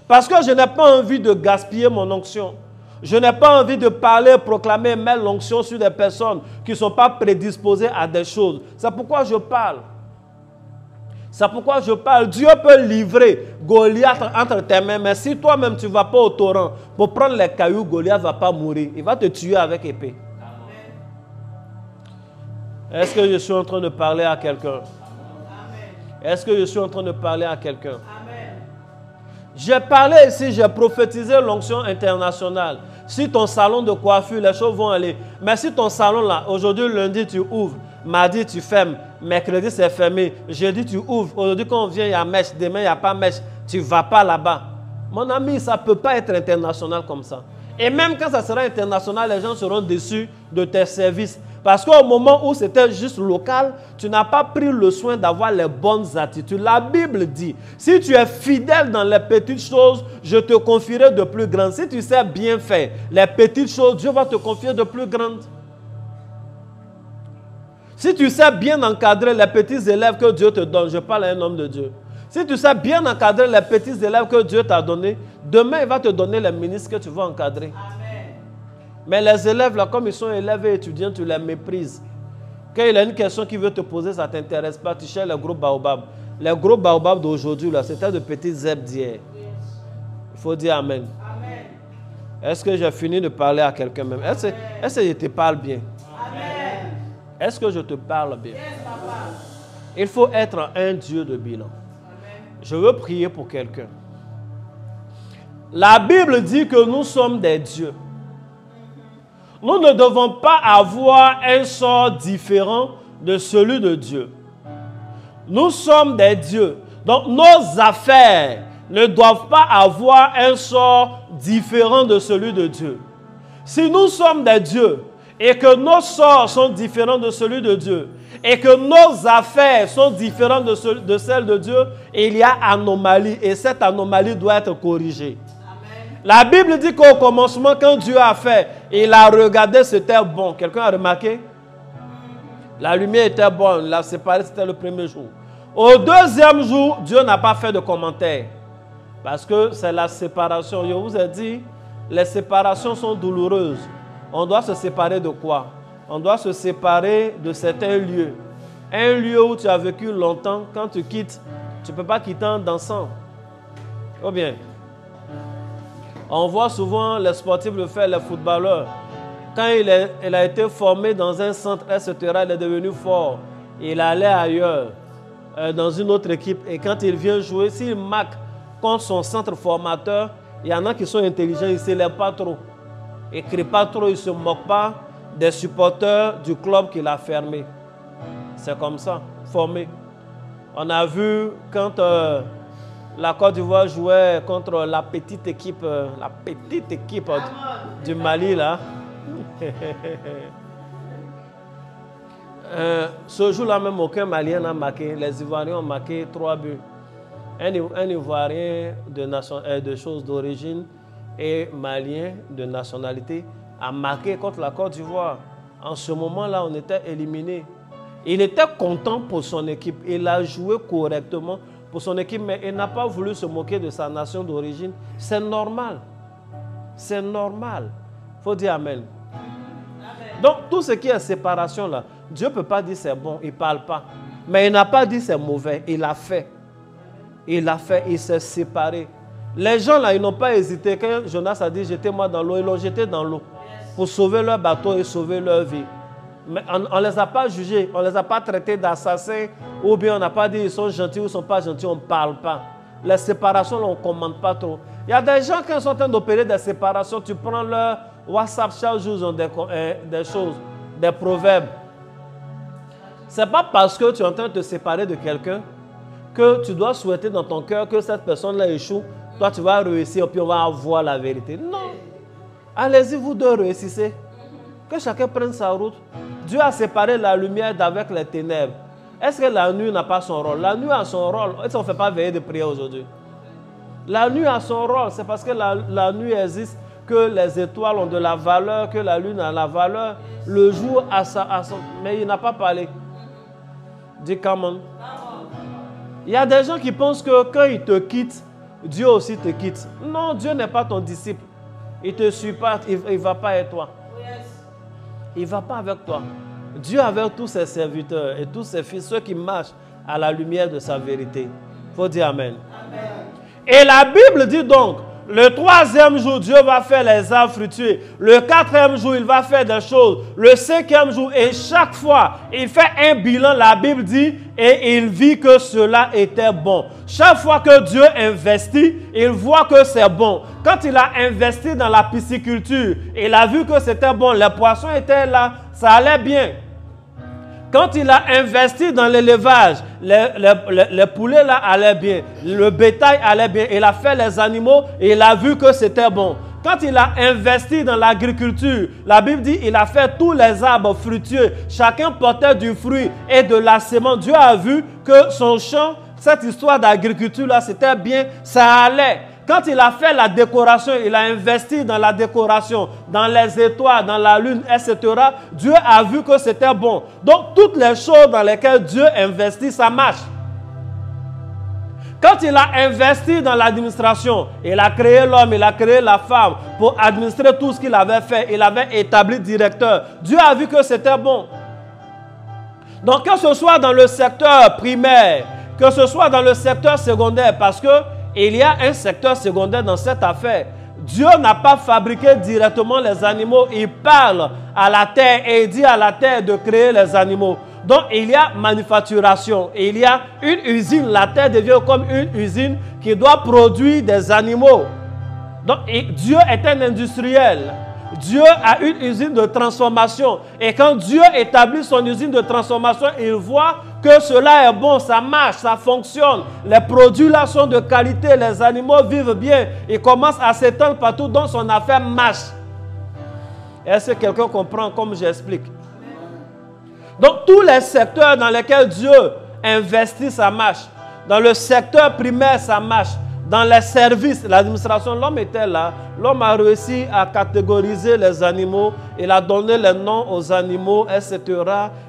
Parce que je n'ai pas envie de gaspiller mon onction. Je n'ai pas envie de parler, proclamer, mettre l'onction sur des personnes qui ne sont pas prédisposées à des choses. C'est pourquoi je parle. C'est pourquoi je parle. Dieu peut livrer Goliath entre tes mains, mais si toi-même tu ne vas pas au torrent pour prendre les cailloux, Goliath ne va pas mourir. Il va te tuer avec épée. Est-ce que je suis en train de parler à quelqu'un? Est-ce que je suis en train de parler à quelqu'un? J'ai parlé ici, j'ai prophétisé l'onction internationale. Si ton salon de coiffure, les choses vont aller. Mais si ton salon là, aujourd'hui, lundi, tu ouvres, mardi, tu fermes, mercredi, c'est fermé, jeudi, tu ouvres, aujourd'hui, quand on vient, il y a mèche, demain, il n'y a pas mèche, tu ne vas pas là-bas. Mon ami, ça ne peut pas être international comme ça. Et même quand ça sera international, les gens seront déçus de tes services. Parce qu'au moment où c'était juste local, tu n'as pas pris le soin d'avoir les bonnes attitudes. La Bible dit, si tu es fidèle dans les petites choses, je te confierai de plus grandes. Si tu sais bien faire les petites choses, Dieu va te confier de plus grandes. Si tu sais bien encadrer les petits élèves que Dieu te donne, je parle à un homme de Dieu. Si tu sais bien encadrer les petits élèves que Dieu t'a donnés, demain il va te donner les ministres que tu vas encadrer. Mais les élèves, là, comme ils sont élèves et étudiants, tu les méprises. Quand il y a une question qu'il veut te poser, ça ne t'intéresse pas, tu cherches les gros baobabs. Les gros baobabs d'aujourd'hui, c'était de petits zèbres d'hier. Il faut dire Amen. Amen. Est-ce que j'ai fini de parler à quelqu'un même? Est-ce que je te parle bien? Amen. Est-ce que je te parle bien? Yes, papa. Il faut être un Dieu de bilan. Amen. Je veux prier pour quelqu'un. La Bible dit que nous sommes des dieux. Nous ne devons pas avoir un sort différent de celui de Dieu. Nous sommes des dieux. Donc nos affaires ne doivent pas avoir un sort différent de celui de Dieu. Si nous sommes des dieux et que nos sorts sont différents de celui de Dieu et que nos affaires sont différentes de celles de Dieu, il y a anomalie et cette anomalie doit être corrigée. La Bible dit qu'au commencement, quand Dieu a fait, il a regardé, c'était bon. Quelqu'un a remarqué? La lumière était bonne, la séparée, c'était le premier jour. Au deuxième jour, Dieu n'a pas fait de commentaire. Parce que c'est la séparation. Je vous ai dit, les séparations sont douloureuses. On doit se séparer de quoi? On doit se séparer de certains lieux. Un lieu où tu as vécu longtemps, quand tu quittes, tu ne peux pas quitter en dansant. Ou bien? On voit souvent les sportifs le faire, les footballeurs. Quand il a été formé dans un centre, etc., il est devenu fort. Il allait ailleurs, dans une autre équipe. Et quand il vient jouer, s'il marque contre son centre formateur, il y en a qui sont intelligents, ils ne s'élèvent pas trop. Ils ne crient pas trop, ils ne se moquent pas des supporters du club qu'il a fermé. C'est comme ça, formé. On a vu quand... la Côte d'Ivoire jouait contre la petite équipe du Mali, là. Ce jour-là même, aucun Malien n'a marqué. Les Ivoiriens ont marqué 3 buts. Un Ivoirien de choses d'origine et Malien de nationalité a marqué contre la Côte d'Ivoire. En ce moment-là, on était éliminés. Il était content pour son équipe. Il a joué correctement pour son équipe, mais il n'a pas voulu se moquer de sa nation d'origine. C'est normal. C'est normal. Il faut dire Amen. Amen. Donc, tout ce qui est séparation là, Dieu ne peut pas dire c'est bon, il ne parle pas. Mais il n'a pas dit c'est mauvais, il a fait. Il a fait, il s'est séparé. Les gens là, ils n'ont pas hésité. Quand Jonas a dit jetez-moi dans l'eau, ils l'ont jeté dans l'eau pour sauver leur bateau et sauver leur vie. Mais on ne les a pas jugés, on ne les a pas traités d'assassins, ou bien on n'a pas dit ils sont gentils ou ils ne sont pas gentils, on ne parle pas. Les séparations, on ne commande pas trop. Il y a des gens qui sont en train d'opérer des séparations, tu prends WhatsApp, chaque jour, ils ont des choses, des proverbes. Ce n'est pas parce que tu es en train de te séparer de quelqu'un que tu dois souhaiter dans ton cœur que cette personne-là échoue. Toi, tu vas réussir, puis on va avoir la vérité. Non. Allez-y, vous deux, réussissez. Que chacun prenne sa route. Dieu a séparé la lumière d'avec les ténèbres. Est-ce que la nuit n'a pas son rôle? La nuit a son rôle. Est-ce qu'on ne fait pas veiller de prière aujourd'hui? La nuit a son rôle. C'est parce que la nuit existe que les étoiles ont de la valeur, que la lune a la valeur. Le jour a son... Mais il n'a pas parlé. Dis come on. Il y a des gens qui pensent que quand ils te quittent, Dieu aussi te quitte. Non, Dieu n'est pas ton disciple. Il ne te suit pas, il ne va pas avec toi. Il ne va pas avec toi. Dieu avec tous ses serviteurs et tous ses fils, ceux qui marchent à la lumière de sa vérité. Il faut dire Amen. Amen. Et la Bible dit donc, le 3e jour, Dieu va faire les arbres fructueux. Le 4e jour, il va faire des choses. Le 5e jour, et chaque fois, il fait un bilan, la Bible dit, et il vit que cela était bon. Chaque fois que Dieu investit, il voit que c'est bon. Quand il a investi dans la pisciculture, il a vu que c'était bon. Les poissons étaient là, ça allait bien. Quand il a investi dans l'élevage, les poulets là allaient bien, le bétail allait bien, il a fait les animaux et il a vu que c'était bon. Quand il a investi dans l'agriculture, la Bible dit qu'il a fait tous les arbres fructueux, chacun portait du fruit et de la semence. Dieu a vu que son champ, cette histoire d'agriculture là, c'était bien, ça allait. Quand il a fait la décoration, il a investi dans la décoration, dans les étoiles, dans la lune, etc. Dieu a vu que c'était bon. Donc, toutes les choses dans lesquelles Dieu investit, ça marche. Quand il a investi dans l'administration, il a créé l'homme, il a créé la femme pour administrer tout ce qu'il avait fait. Il avait établi directeur. Dieu a vu que c'était bon. Donc, que ce soit dans le secteur primaire, que ce soit dans le secteur secondaire, parce que il y a un secteur secondaire dans cette affaire. Dieu n'a pas fabriqué directement les animaux. Il parle à la terre et il dit à la terre de créer les animaux. Donc, il y a manufacturation. Il y a une usine. La terre devient comme une usine qui doit produire des animaux. Donc, Dieu est un industriel. Dieu a une usine de transformation. Et quand Dieu établit son usine de transformation, il voit que cela est bon, ça marche, ça fonctionne. Les produits là sont de qualité, les animaux vivent bien. Il commence à s'étendre partout, donc son affaire marche. Est-ce que quelqu'un comprend comme j'explique? Donc tous les secteurs dans lesquels Dieu investit, ça marche. Dans le secteur primaire, ça marche. Dans les services, l'administration, l'homme était là. L'homme a réussi à catégoriser les animaux. Il a donné les noms aux animaux, etc.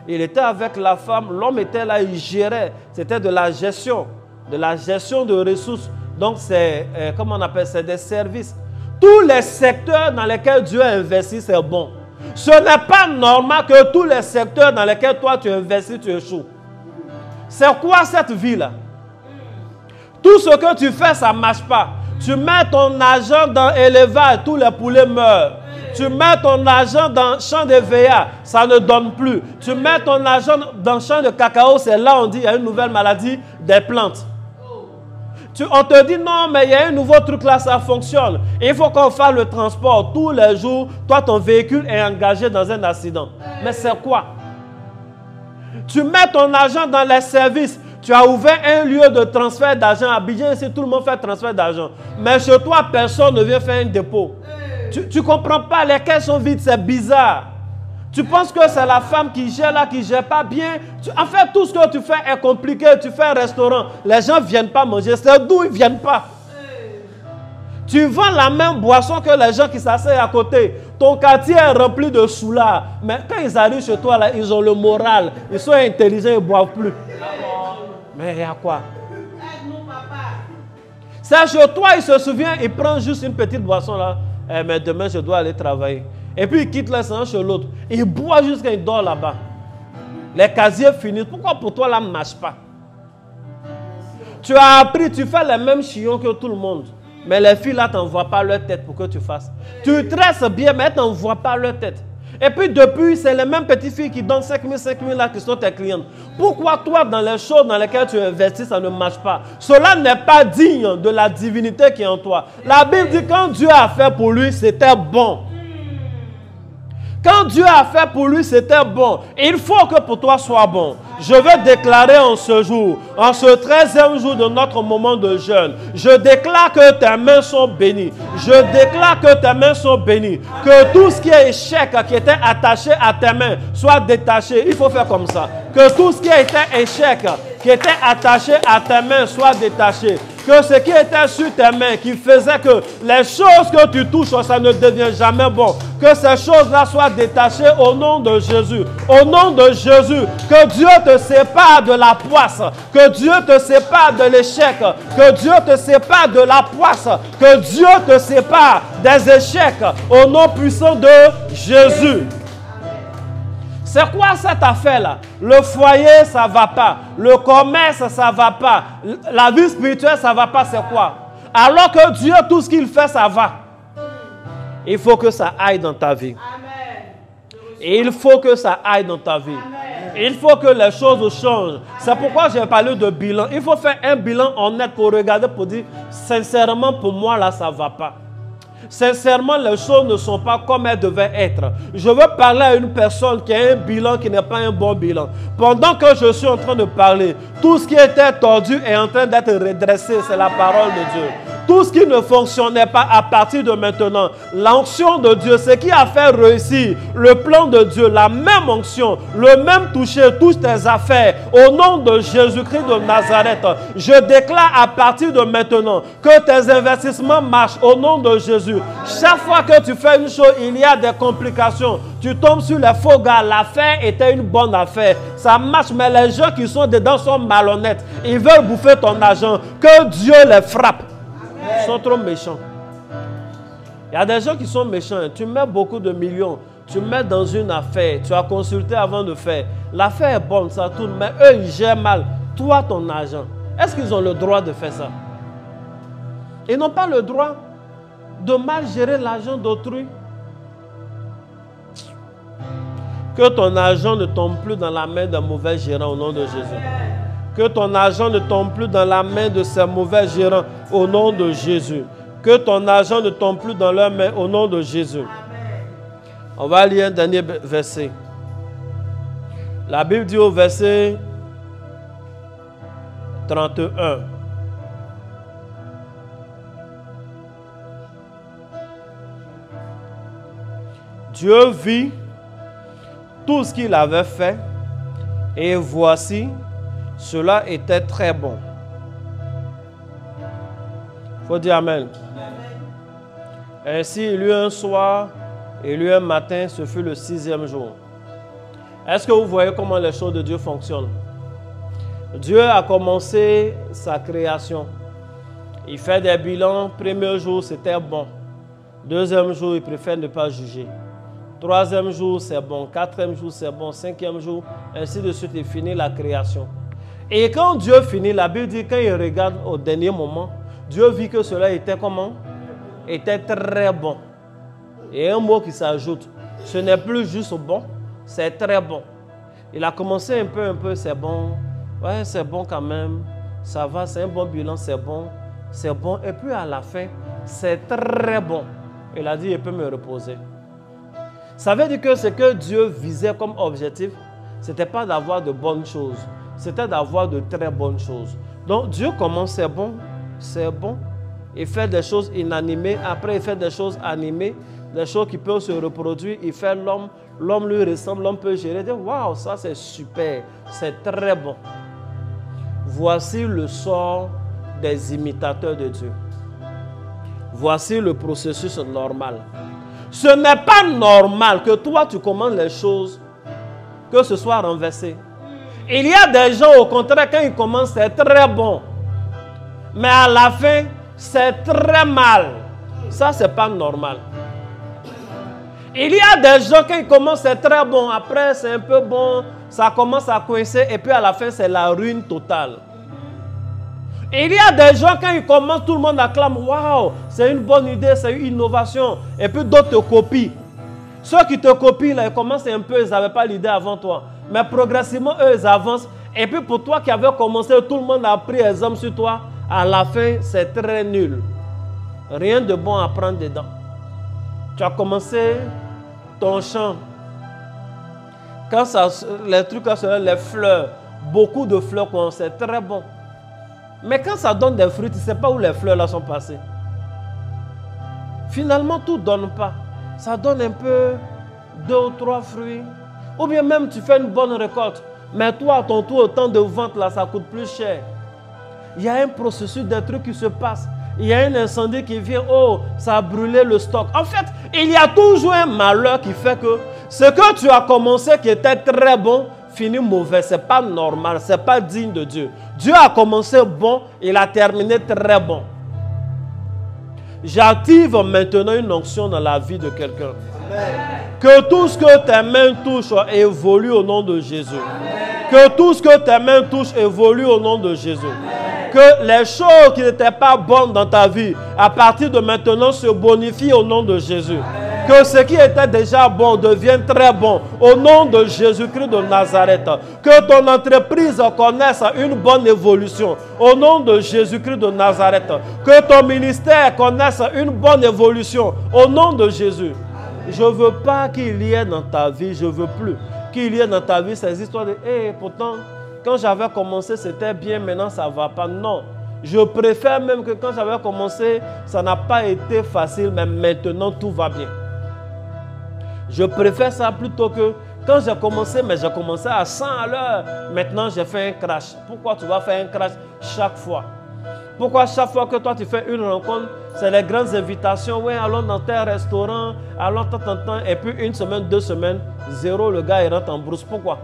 Il était avec la femme. L'homme était là, il gérait. C'était de la gestion de ressources. Donc, c'est, comment on appelle ça, c'est des services. Tous les secteurs dans lesquels Dieu a investi, c'est bon. Ce n'est pas normal que tous les secteurs dans lesquels toi tu investis, tu échoues. C'est quoi cette vie-là? Tout ce que tu fais, ça ne marche pas. Tu mets ton argent dans l'élevage, tous les poulets meurent. Tu mets ton argent dans le champ de veillard, ça ne donne plus. Tu mets ton argent dans le champ de cacao, c'est là on dit qu'il y a une nouvelle maladie des plantes. On te dit non, mais il y a un nouveau truc là, ça fonctionne. Il faut qu'on fasse le transport tous les jours. Toi, ton véhicule est engagé dans un accident. Mais c'est quoi? Tu mets ton argent dans les services. Tu as ouvert un lieu de transfert d'argent. À Abidjan, ici, tout le monde fait transfert d'argent. Mais chez toi, personne ne vient faire un dépôt. Tu ne comprends pas, les caisses sont vides, c'est bizarre. Tu penses que c'est la femme qui gère là, qui ne gère pas bien. En fait, tout ce que tu fais est compliqué. Tu fais un restaurant, les gens ne viennent pas manger. C'est d'où ils ne viennent pas. Tu vends la même boisson que les gens qui s'asseyent à côté. Ton quartier est rempli de soulards. Mais quand ils arrivent chez toi, là, ils ont le moral. Ils sont intelligents, ils ne boivent plus. Mais il y a quoi? C'est chez toi, il se souvient, il prend juste une petite boisson là. Mais demain, je dois aller travailler. Et puis, il quitte l'un chez l'autre. Il boit jusqu'à il dort là-bas. Les casiers finissent. Pourquoi pour toi, là, ne marche pas? Tu as appris, tu fais les mêmes chions que tout le monde. Mais les filles là, ne t'envoient pas leur tête pour que tu fasses. Tu tresses bien, mais elles ne t'envoient pas leur tête. Et puis depuis, c'est les mêmes petites filles qui donnent 5 000 là qui sont tes clientes. Pourquoi toi, dans les choses dans lesquelles tu investis, ça ne marche pas? Cela n'est pas digne de la divinité qui est en toi. La Bible dit que quand Dieu a fait pour lui, c'était bon. Quand Dieu a fait pour lui, c'était bon. Il faut que pour toi soit bon. Je veux déclarer en ce jour, en ce 13e jour de notre moment de jeûne, je déclare que tes mains sont bénies. Je déclare que tes mains sont bénies. Que tout ce qui est échec, qui était attaché à tes mains, soit détaché. Il faut faire comme ça. Que tout ce qui était échec, qui était attaché à tes mains, soit détaché. Que ce qui était sur tes mains, qui faisait que les choses que tu touches, ça ne devient jamais bon. Que ces choses-là soient détachées au nom de Jésus. Au nom de Jésus, que Dieu te sépare de la poisse. Que Dieu te sépare de l'échec. Que Dieu te sépare de la poisse. Que Dieu te sépare des échecs. Au nom puissant de Jésus. C'est quoi cette affaire-là? Le foyer, ça ne va pas. Le commerce, ça ne va pas. La vie spirituelle, ça ne va pas. C'est quoi? Alors que Dieu, tout ce qu'il fait, ça va. Il faut que ça aille dans ta vie. Et il faut que ça aille dans ta vie. Il faut que les choses changent. C'est pourquoi j'ai parlé de bilan. Il faut faire un bilan honnête pour regarder, pour dire, sincèrement, pour moi, là, ça ne va pas. Sincèrement, les choses ne sont pas comme elles devaient être. Je veux parler à une personne qui a un bilan qui n'est pas un bon bilan. Pendant que je suis en train de parler, tout ce qui était tordu est en train d'être redressé. C'est la parole de Dieu. Tout ce qui ne fonctionnait pas à partir de maintenant, l'onction de Dieu, ce qui a fait réussir le plan de Dieu, la même onction, le même toucher, toutes tes affaires, au nom de Jésus-Christ de Nazareth, je déclare à partir de maintenant que tes investissements marchent au nom de Jésus. Chaque fois que tu fais une chose, il y a des complications. Tu tombes sur les faux gars. L'affaire était une bonne affaire. Ça marche, mais les gens qui sont dedans sont malhonnêtes. Ils veulent bouffer ton argent. Que Dieu les frappe. Ils sont trop méchants. Il y a des gens qui sont méchants. Tu mets beaucoup de millions. Tu mets dans une affaire. Tu as consulté avant de faire. L'affaire est bonne, ça tourne. Mais eux, ils gèrent mal. Toi, ton argent. Est-ce qu'ils ont le droit de faire ça? Ils n'ont pas le droit de mal gérer l'argent d'autrui. Que ton argent ne tombe plus dans la main d'un mauvais gérant au nom de Jésus. Que ton argent ne tombe plus dans la main de ces mauvais gérants au nom de Jésus. Que ton argent ne tombe plus dans leurs mains au nom de Jésus. On va lire un dernier verset. La Bible dit au verset 31. Dieu vit tout ce qu'il avait fait et voici, cela était très bon. Il faut dire Amen. Ainsi, il y eut un soir et il y eut un matin, ce fut le 6e jour. Est-ce que vous voyez comment les choses de Dieu fonctionnent? Dieu a commencé sa création. Il fait des bilans. Premier jour, c'était bon. Deuxième jour, il préfère ne pas juger. Troisième jour, c'est bon. Quatrième jour, c'est bon. Cinquième jour, ainsi de suite, il finit la création. Et quand Dieu finit, la Bible dit, quand il regarde au dernier moment, Dieu vit que cela était comment? Était très bon. Et un mot qui s'ajoute, ce n'est plus juste bon, c'est très bon. Il a commencé un peu, c'est bon. Ouais, c'est bon quand même. Ça va, c'est un bon bilan, c'est bon. C'est bon. Et puis à la fin, c'est très bon. Il a dit, il peut me reposer. Ça veut dire que ce que Dieu visait comme objectif, ce n'était pas d'avoir de bonnes choses, c'était d'avoir de très bonnes choses. Donc Dieu commence, c'est bon, il fait des choses inanimées, après il fait des choses animées, des choses qui peuvent se reproduire, il fait l'homme, l'homme lui ressemble, l'homme peut gérer, waouh, ça c'est super, c'est très bon. Voici le sort des imitateurs de Dieu. Voici le processus normal. Ce n'est pas normal que toi, tu commandes les choses, que ce soit renversé. Il y a des gens, au contraire, quand ils commencent, c'est très bon. Mais à la fin, c'est très mal. Ça, ce n'est pas normal. Il y a des gens, quand ils commencent, c'est très bon. Après, c'est un peu bon. Ça commence à coincer. Et puis, à la fin, c'est la ruine totale. Il y a des gens, quand ils commencent, tout le monde acclame, waouh, c'est une bonne idée, c'est une innovation. Et puis d'autres te copient. Ceux qui te copient, là, ils commencent un peu, ils n'avaient pas l'idée avant toi. Mais progressivement, eux, ils avancent. Et puis pour toi qui avais commencé, tout le monde a pris exemple sur toi. À la fin, c'est très nul. Rien de bon à prendre dedans. Tu as commencé ton chant Quand ça, les trucs comme ça, les fleurs, beaucoup de fleurs, c'est très bon. Mais quand ça donne des fruits, tu ne sais pas où les fleurs là sont passées. Finalement, tout ne donne pas. Ça donne un peu 2 ou 3 fruits. Ou bien même tu fais une bonne récolte. Mais toi, à ton tour, au temps de vente, là, ça coûte plus cher. Il y a un processus, des trucs qui se passent. Il y a un incendie qui vient, oh, ça a brûlé le stock. En fait, il y a toujours un malheur qui fait que ce que tu as commencé qui était très bon, finit mauvais. Ce n'est pas normal, ce n'est pas digne de Dieu. Dieu a commencé bon, il a terminé très bon. J'active maintenant une onction dans la vie de quelqu'un. Que tout ce que tes mains touchent évolue au nom de Jésus. Que tout ce que tes mains touchent évolue au nom de Jésus. Que les choses qui n'étaient pas bonnes dans ta vie, à partir de maintenant, se bonifient au nom de Jésus. Que ce qui était déjà bon devienne très bon au nom de Jésus-Christ de Nazareth. Que ton entreprise connaisse une bonne évolution au nom de Jésus-Christ de Nazareth. Que ton ministère connaisse une bonne évolution au nom de Jésus. Je ne veux pas qu'il y ait dans ta vie, je ne veux plus qu'il y ait dans ta vie ces histoires de pourtant, quand j'avais commencé, c'était bien, maintenant ça ne va pas. Non, je préfère même que quand j'avais commencé, ça n'a pas été facile, mais maintenant tout va bien. Je préfère ça plutôt que quand j'ai commencé, mais j'ai commencé à 100 à l'heure. Maintenant, j'ai fait un crash. Pourquoi tu vas faire un crash chaque fois? Pourquoi chaque fois que toi tu fais une rencontre, c'est les grandes invitations, oui, allons dans tel restaurant, allons tant, et puis 1 semaine, 2 semaines, 0, le gars il rentre en brousse. Pourquoi?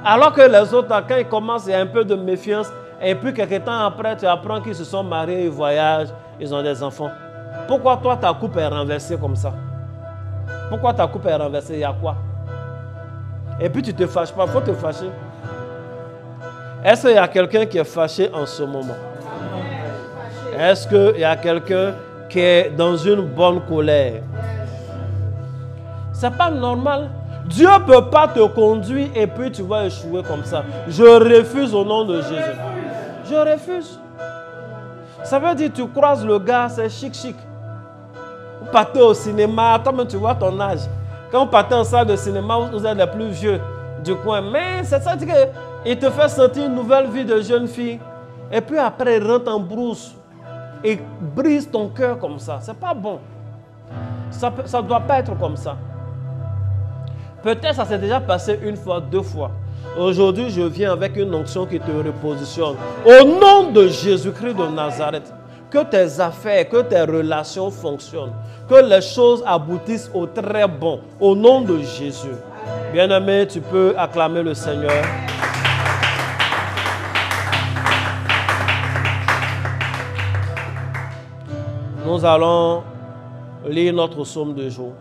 Alors que les autres, quand ils commencent, il y a un peu de méfiance, et puis quelques temps après, tu apprends qu'ils se sont mariés, ils voyagent, ils ont des enfants. Pourquoi toi ta coupe est renversée comme ça? Pourquoi ta coupe est renversée? Il y a quoi? Et puis tu ne te fâches pas, il faut te fâcher. Est-ce qu'il y a quelqu'un qui est fâché en ce moment? Est-ce qu'il y a quelqu'un qui est dans une bonne colère? Ce n'est pas normal. Dieu ne peut pas te conduire et puis tu vas échouer comme ça. Je refuse au nom de Jésus. Je refuse. Ça veut dire que tu croises le gars, c'est chic. Vous partez au cinéma, toi-même tu vois ton âge. Quand vous partez en salle de cinéma, vous êtes les plus vieux du coin. Mais c'est ça qu'il te fait sentir une nouvelle vie de jeune fille. Et puis après, il rentre en brousse et brise ton cœur comme ça. C'est pas bon. Ça ne doit pas être comme ça. Peut-être ça s'est déjà passé 1 fois, 2 fois. Aujourd'hui, je viens avec une onction qui te repositionne. Au nom de Jésus-Christ de Nazareth, que tes affaires, que tes relations fonctionnent. Que les choses aboutissent au très bon. Au nom de Jésus. Bien-aimé, tu peux acclamer le Seigneur. Nous allons lire notre psaume de jour.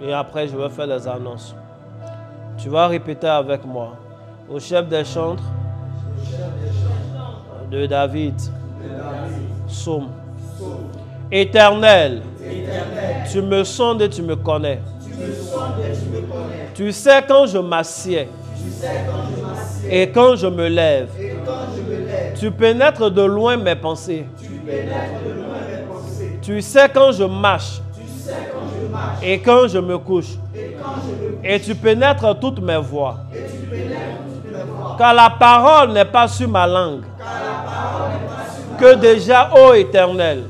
Et après, je vais faire les annonces. Tu vas répéter avec moi. Au chef des chantres de David. Psaume. Éternel, tu me sondes et tu me connais. Tu sais quand je m'assieds et quand je me lève. Tu pénètres de loin mes pensées. Tu sais quand je marche et quand je me couche. Et tu pénètres toutes mes voies. Car la parole n'est pas sur ma langue. Que déjà, ô Éternel,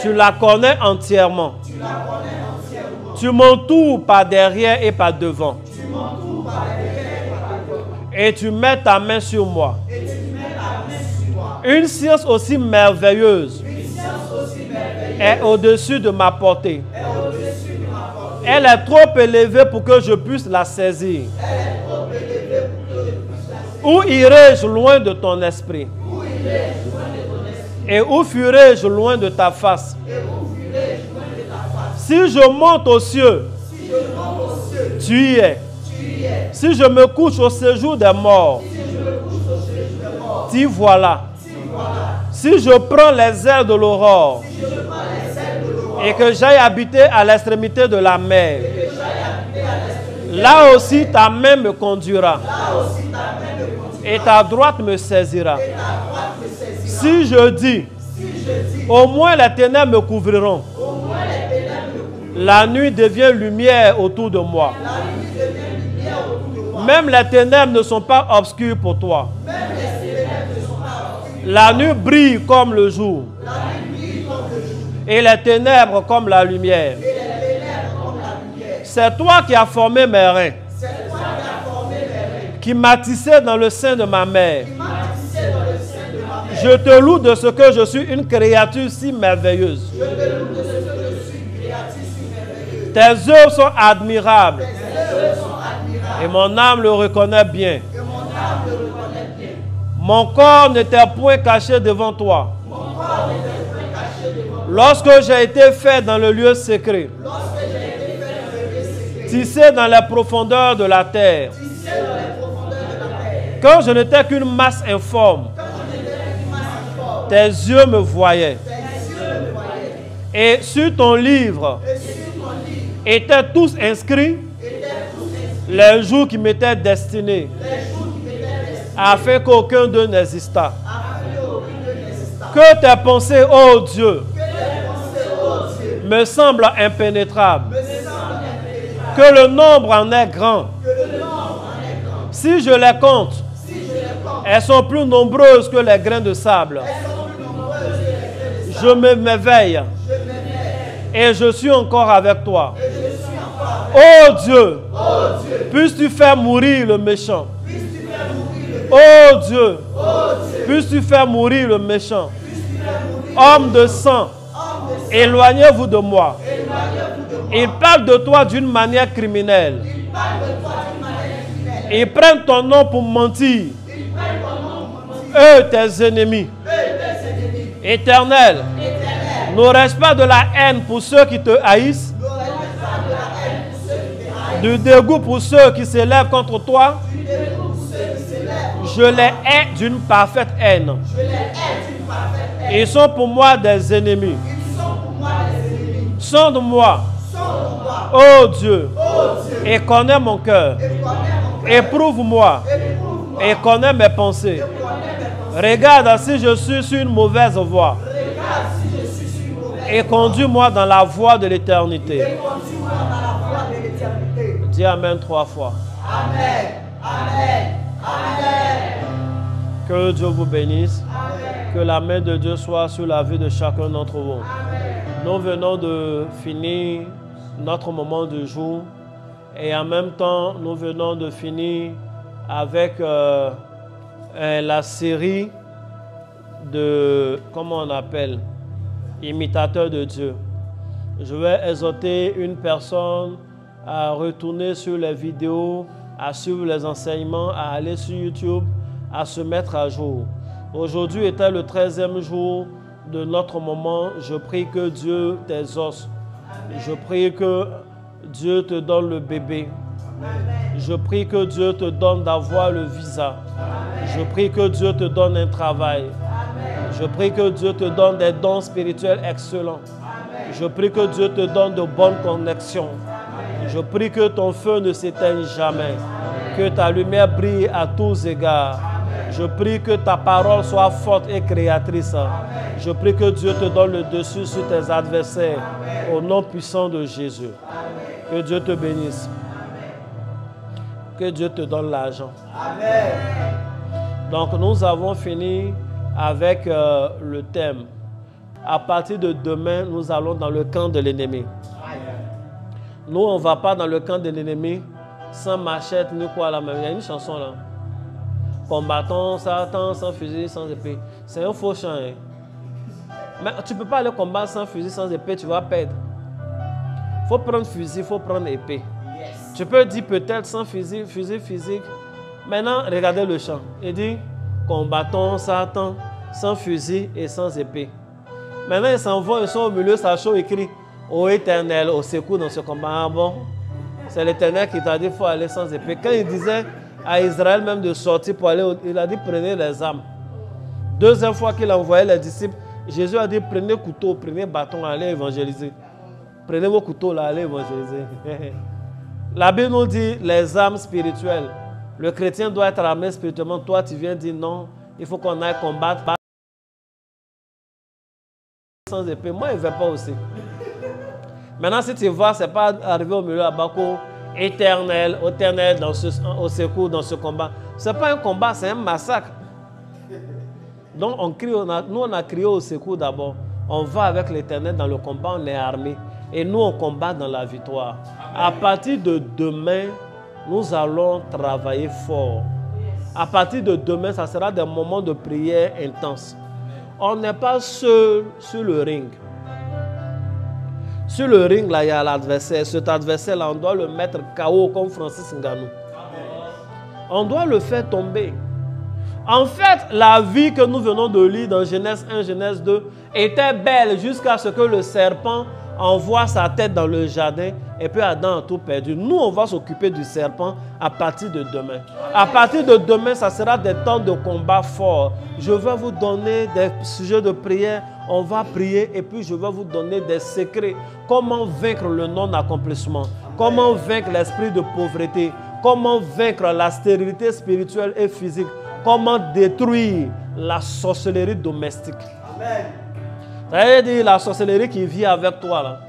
tu la connais entièrement. Tu m'entoures par derrière et par devant. Et tu mets ta main sur moi. Une science aussi merveilleuse est au-dessus de ma portée. Elle est trop élevée pour que je puisse la saisir. Où irai-je loin de ton esprit? Et où fuirai-je loin de ta face? Si je monte aux cieux, tu y es. Si je me couche au séjour des morts, t'y voilà. Si je prends les ailes de l'aurore et que j'aille habiter à l'extrémité de la mer, là aussi ta main me conduira et ta droite me saisira. Si je dis, au moins les ténèbres me couvriront. La nuit devient lumière autour de moi. Même les ténèbres ne sont pas obscures pour toi. La nuit brille comme le jour. Et les ténèbres comme la lumière. C'est toi qui as formé mes reins. Qui m'as tissé dans le sein de ma mère. Je te loue de ce que je suis une créature si merveilleuse. Tes œuvres sont admirables. Et mon âme le reconnaît bien. Mon corps n'était point caché devant toi. Lorsque j'ai été fait dans le lieu secret, tissé dans les profondeurs de la terre, quand je n'étais qu'une masse informe, tes yeux me voyaient. Et sur ton livre étaient tous inscrits les jours qui m'étaient destinés, afin qu'aucun d'eux n'existât. Que tes pensées, ô Dieu, me semblent impénétrables. Que le nombre en est grand. Si je les compte, elles sont plus nombreuses que les grains de sable. Je m'éveille et je suis encore avec toi. Ô Dieu, puisses-tu faire mourir le méchant. Ô Dieu, puisses-tu faire mourir le méchant. Homme de sang, éloignez-vous de moi. Ils parlent de toi d'une manière criminelle. Ils prennent ton nom pour mentir. Eux, tes ennemis. Éternel, n'aurais-je pas de la haine pour ceux qui te haïssent? Du dégoût pour ceux qui s'élèvent contre toi? Je les hais d'une parfaite haine. Ils sont pour moi des ennemis. Sonde-moi, ô Dieu, et connais mon cœur. Éprouve-moi et connais mes pensées. Regarde si je suis sur une mauvaise voie. Et conduis-moi dans la voie de l'éternité. Dis Amen 3 fois. Amen. Amen. Amen. Que Dieu vous bénisse. Amen. Que la main de Dieu soit sur la vie de chacun d'entre vous. Amen. Nous venons de finir notre moment du jour. Et en même temps, nous venons de finir avec la série de, comment on appelle, imitateurs de Dieu. Je vais exhorter une personne à retourner sur les vidéos, à suivre les enseignements, à aller sur YouTube, à se mettre à jour. Aujourd'hui était le 13e jour de notre moment. Je prie que Dieu t'exauce. Je prie que Dieu te donne le bébé. Je prie que Dieu te donne d'avoir le visa. Je prie que Dieu te donne un travail. Je prie que Dieu te donne des dons spirituels excellents. Je prie que Dieu te donne de bonnes connexions. Je prie que ton feu ne s'éteigne jamais. Que ta lumière brille à tous égards. Je prie que ta parole soit forte et créatrice. Je prie que Dieu te donne le dessus sur tes adversaires. Au nom puissant de Jésus. Que Dieu te bénisse. Que Dieu te donne l'argent. Donc nous avons fini avec le thème. À partir de demain, nous allons dans le camp de l'ennemi. Nous, on ne va pas dans le camp de l'ennemi sans machette ni quoi là même. Il y a une chanson là. Combattons Satan sans fusil, sans épée. C'est un faux chant. Hein? Mais tu ne peux pas aller combattre sans fusil, sans épée, tu vas perdre. Il faut prendre fusil, il faut prendre épée. Yes. Tu peux dire peut-être sans fusil physique. Maintenant, regardez le chant. Il dit, combattons Satan sans fusil et sans épée. Maintenant, ils s'en vont, ils sont au milieu, ça chaud écrit, ô Éternel, au secours dans ce combat. Ah bon, c'est l'Éternel qui t'a dit qu'il faut aller sans épée. Quand il disait à Israël même de sortir pour aller, il a dit prenez les armes. Deuxième fois qu'il a envoyé les disciples, Jésus a dit prenez couteau, prenez bâton, allez évangéliser. Prenez vos couteaux là, allez évangéliser. La Bible nous dit les armes spirituelles. Le chrétien doit être armé spirituellement. Toi, tu viens dire non, il faut qu'on aille combattre sans épée. Moi, il ne veut pas aussi. Maintenant, si tu vois, ce n'est pas arrivé au milieu à Bako, Éternel, au secours dans ce combat. Ce n'est pas un combat, c'est un massacre. Donc nous on a crié au secours d'abord. On va avec l'Éternel dans le combat, on est armé. Et nous on combat dans la victoire. Amen. À partir de demain, nous allons travailler fort. À partir de demain, ça sera des moments de prière intenses. On n'est pas seul sur le ring. Sur le ring, là, il y a l'adversaire. Cet adversaire-là, on doit le mettre KO comme Francis Ngannou. On doit le faire tomber. En fait, la vie que nous venons de lire dans Genèse 1, Genèse 2 était belle jusqu'à ce que le serpent envoie sa tête dans le jardin et puis Adam a tout perdu. Nous, on va s'occuper du serpent à partir de demain. À partir de demain, ça sera des temps de combat forts. Je vais vous donner des sujets de prière. On va prier et puis je vais vous donner des secrets. Comment vaincre le non-accomplissement? Comment vaincre l'esprit de pauvreté? Comment vaincre la stérilité spirituelle et physique? Comment détruire la sorcellerie domestique? Amen. Ça veut dire la sorcellerie qui vit avec toi là.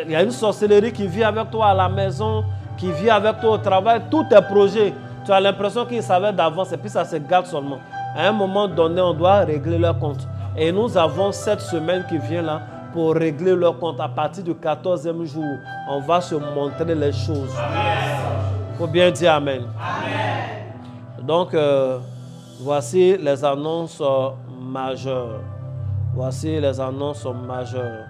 Il y a une sorcellerie qui vit avec toi à la maison, qui vit avec toi au travail, tous tes projets. Tu as l'impression qu'ils savaient d'avance et puis ça se garde seulement. À un moment donné, on doit régler leur compte. Et nous avons cette semaine qui vient là pour régler leur compte. À partir du 14e jour, on va se montrer les choses. Il faut bien dire Amen. Amen. Donc, voici les annonces majeures. Voici les annonces majeures.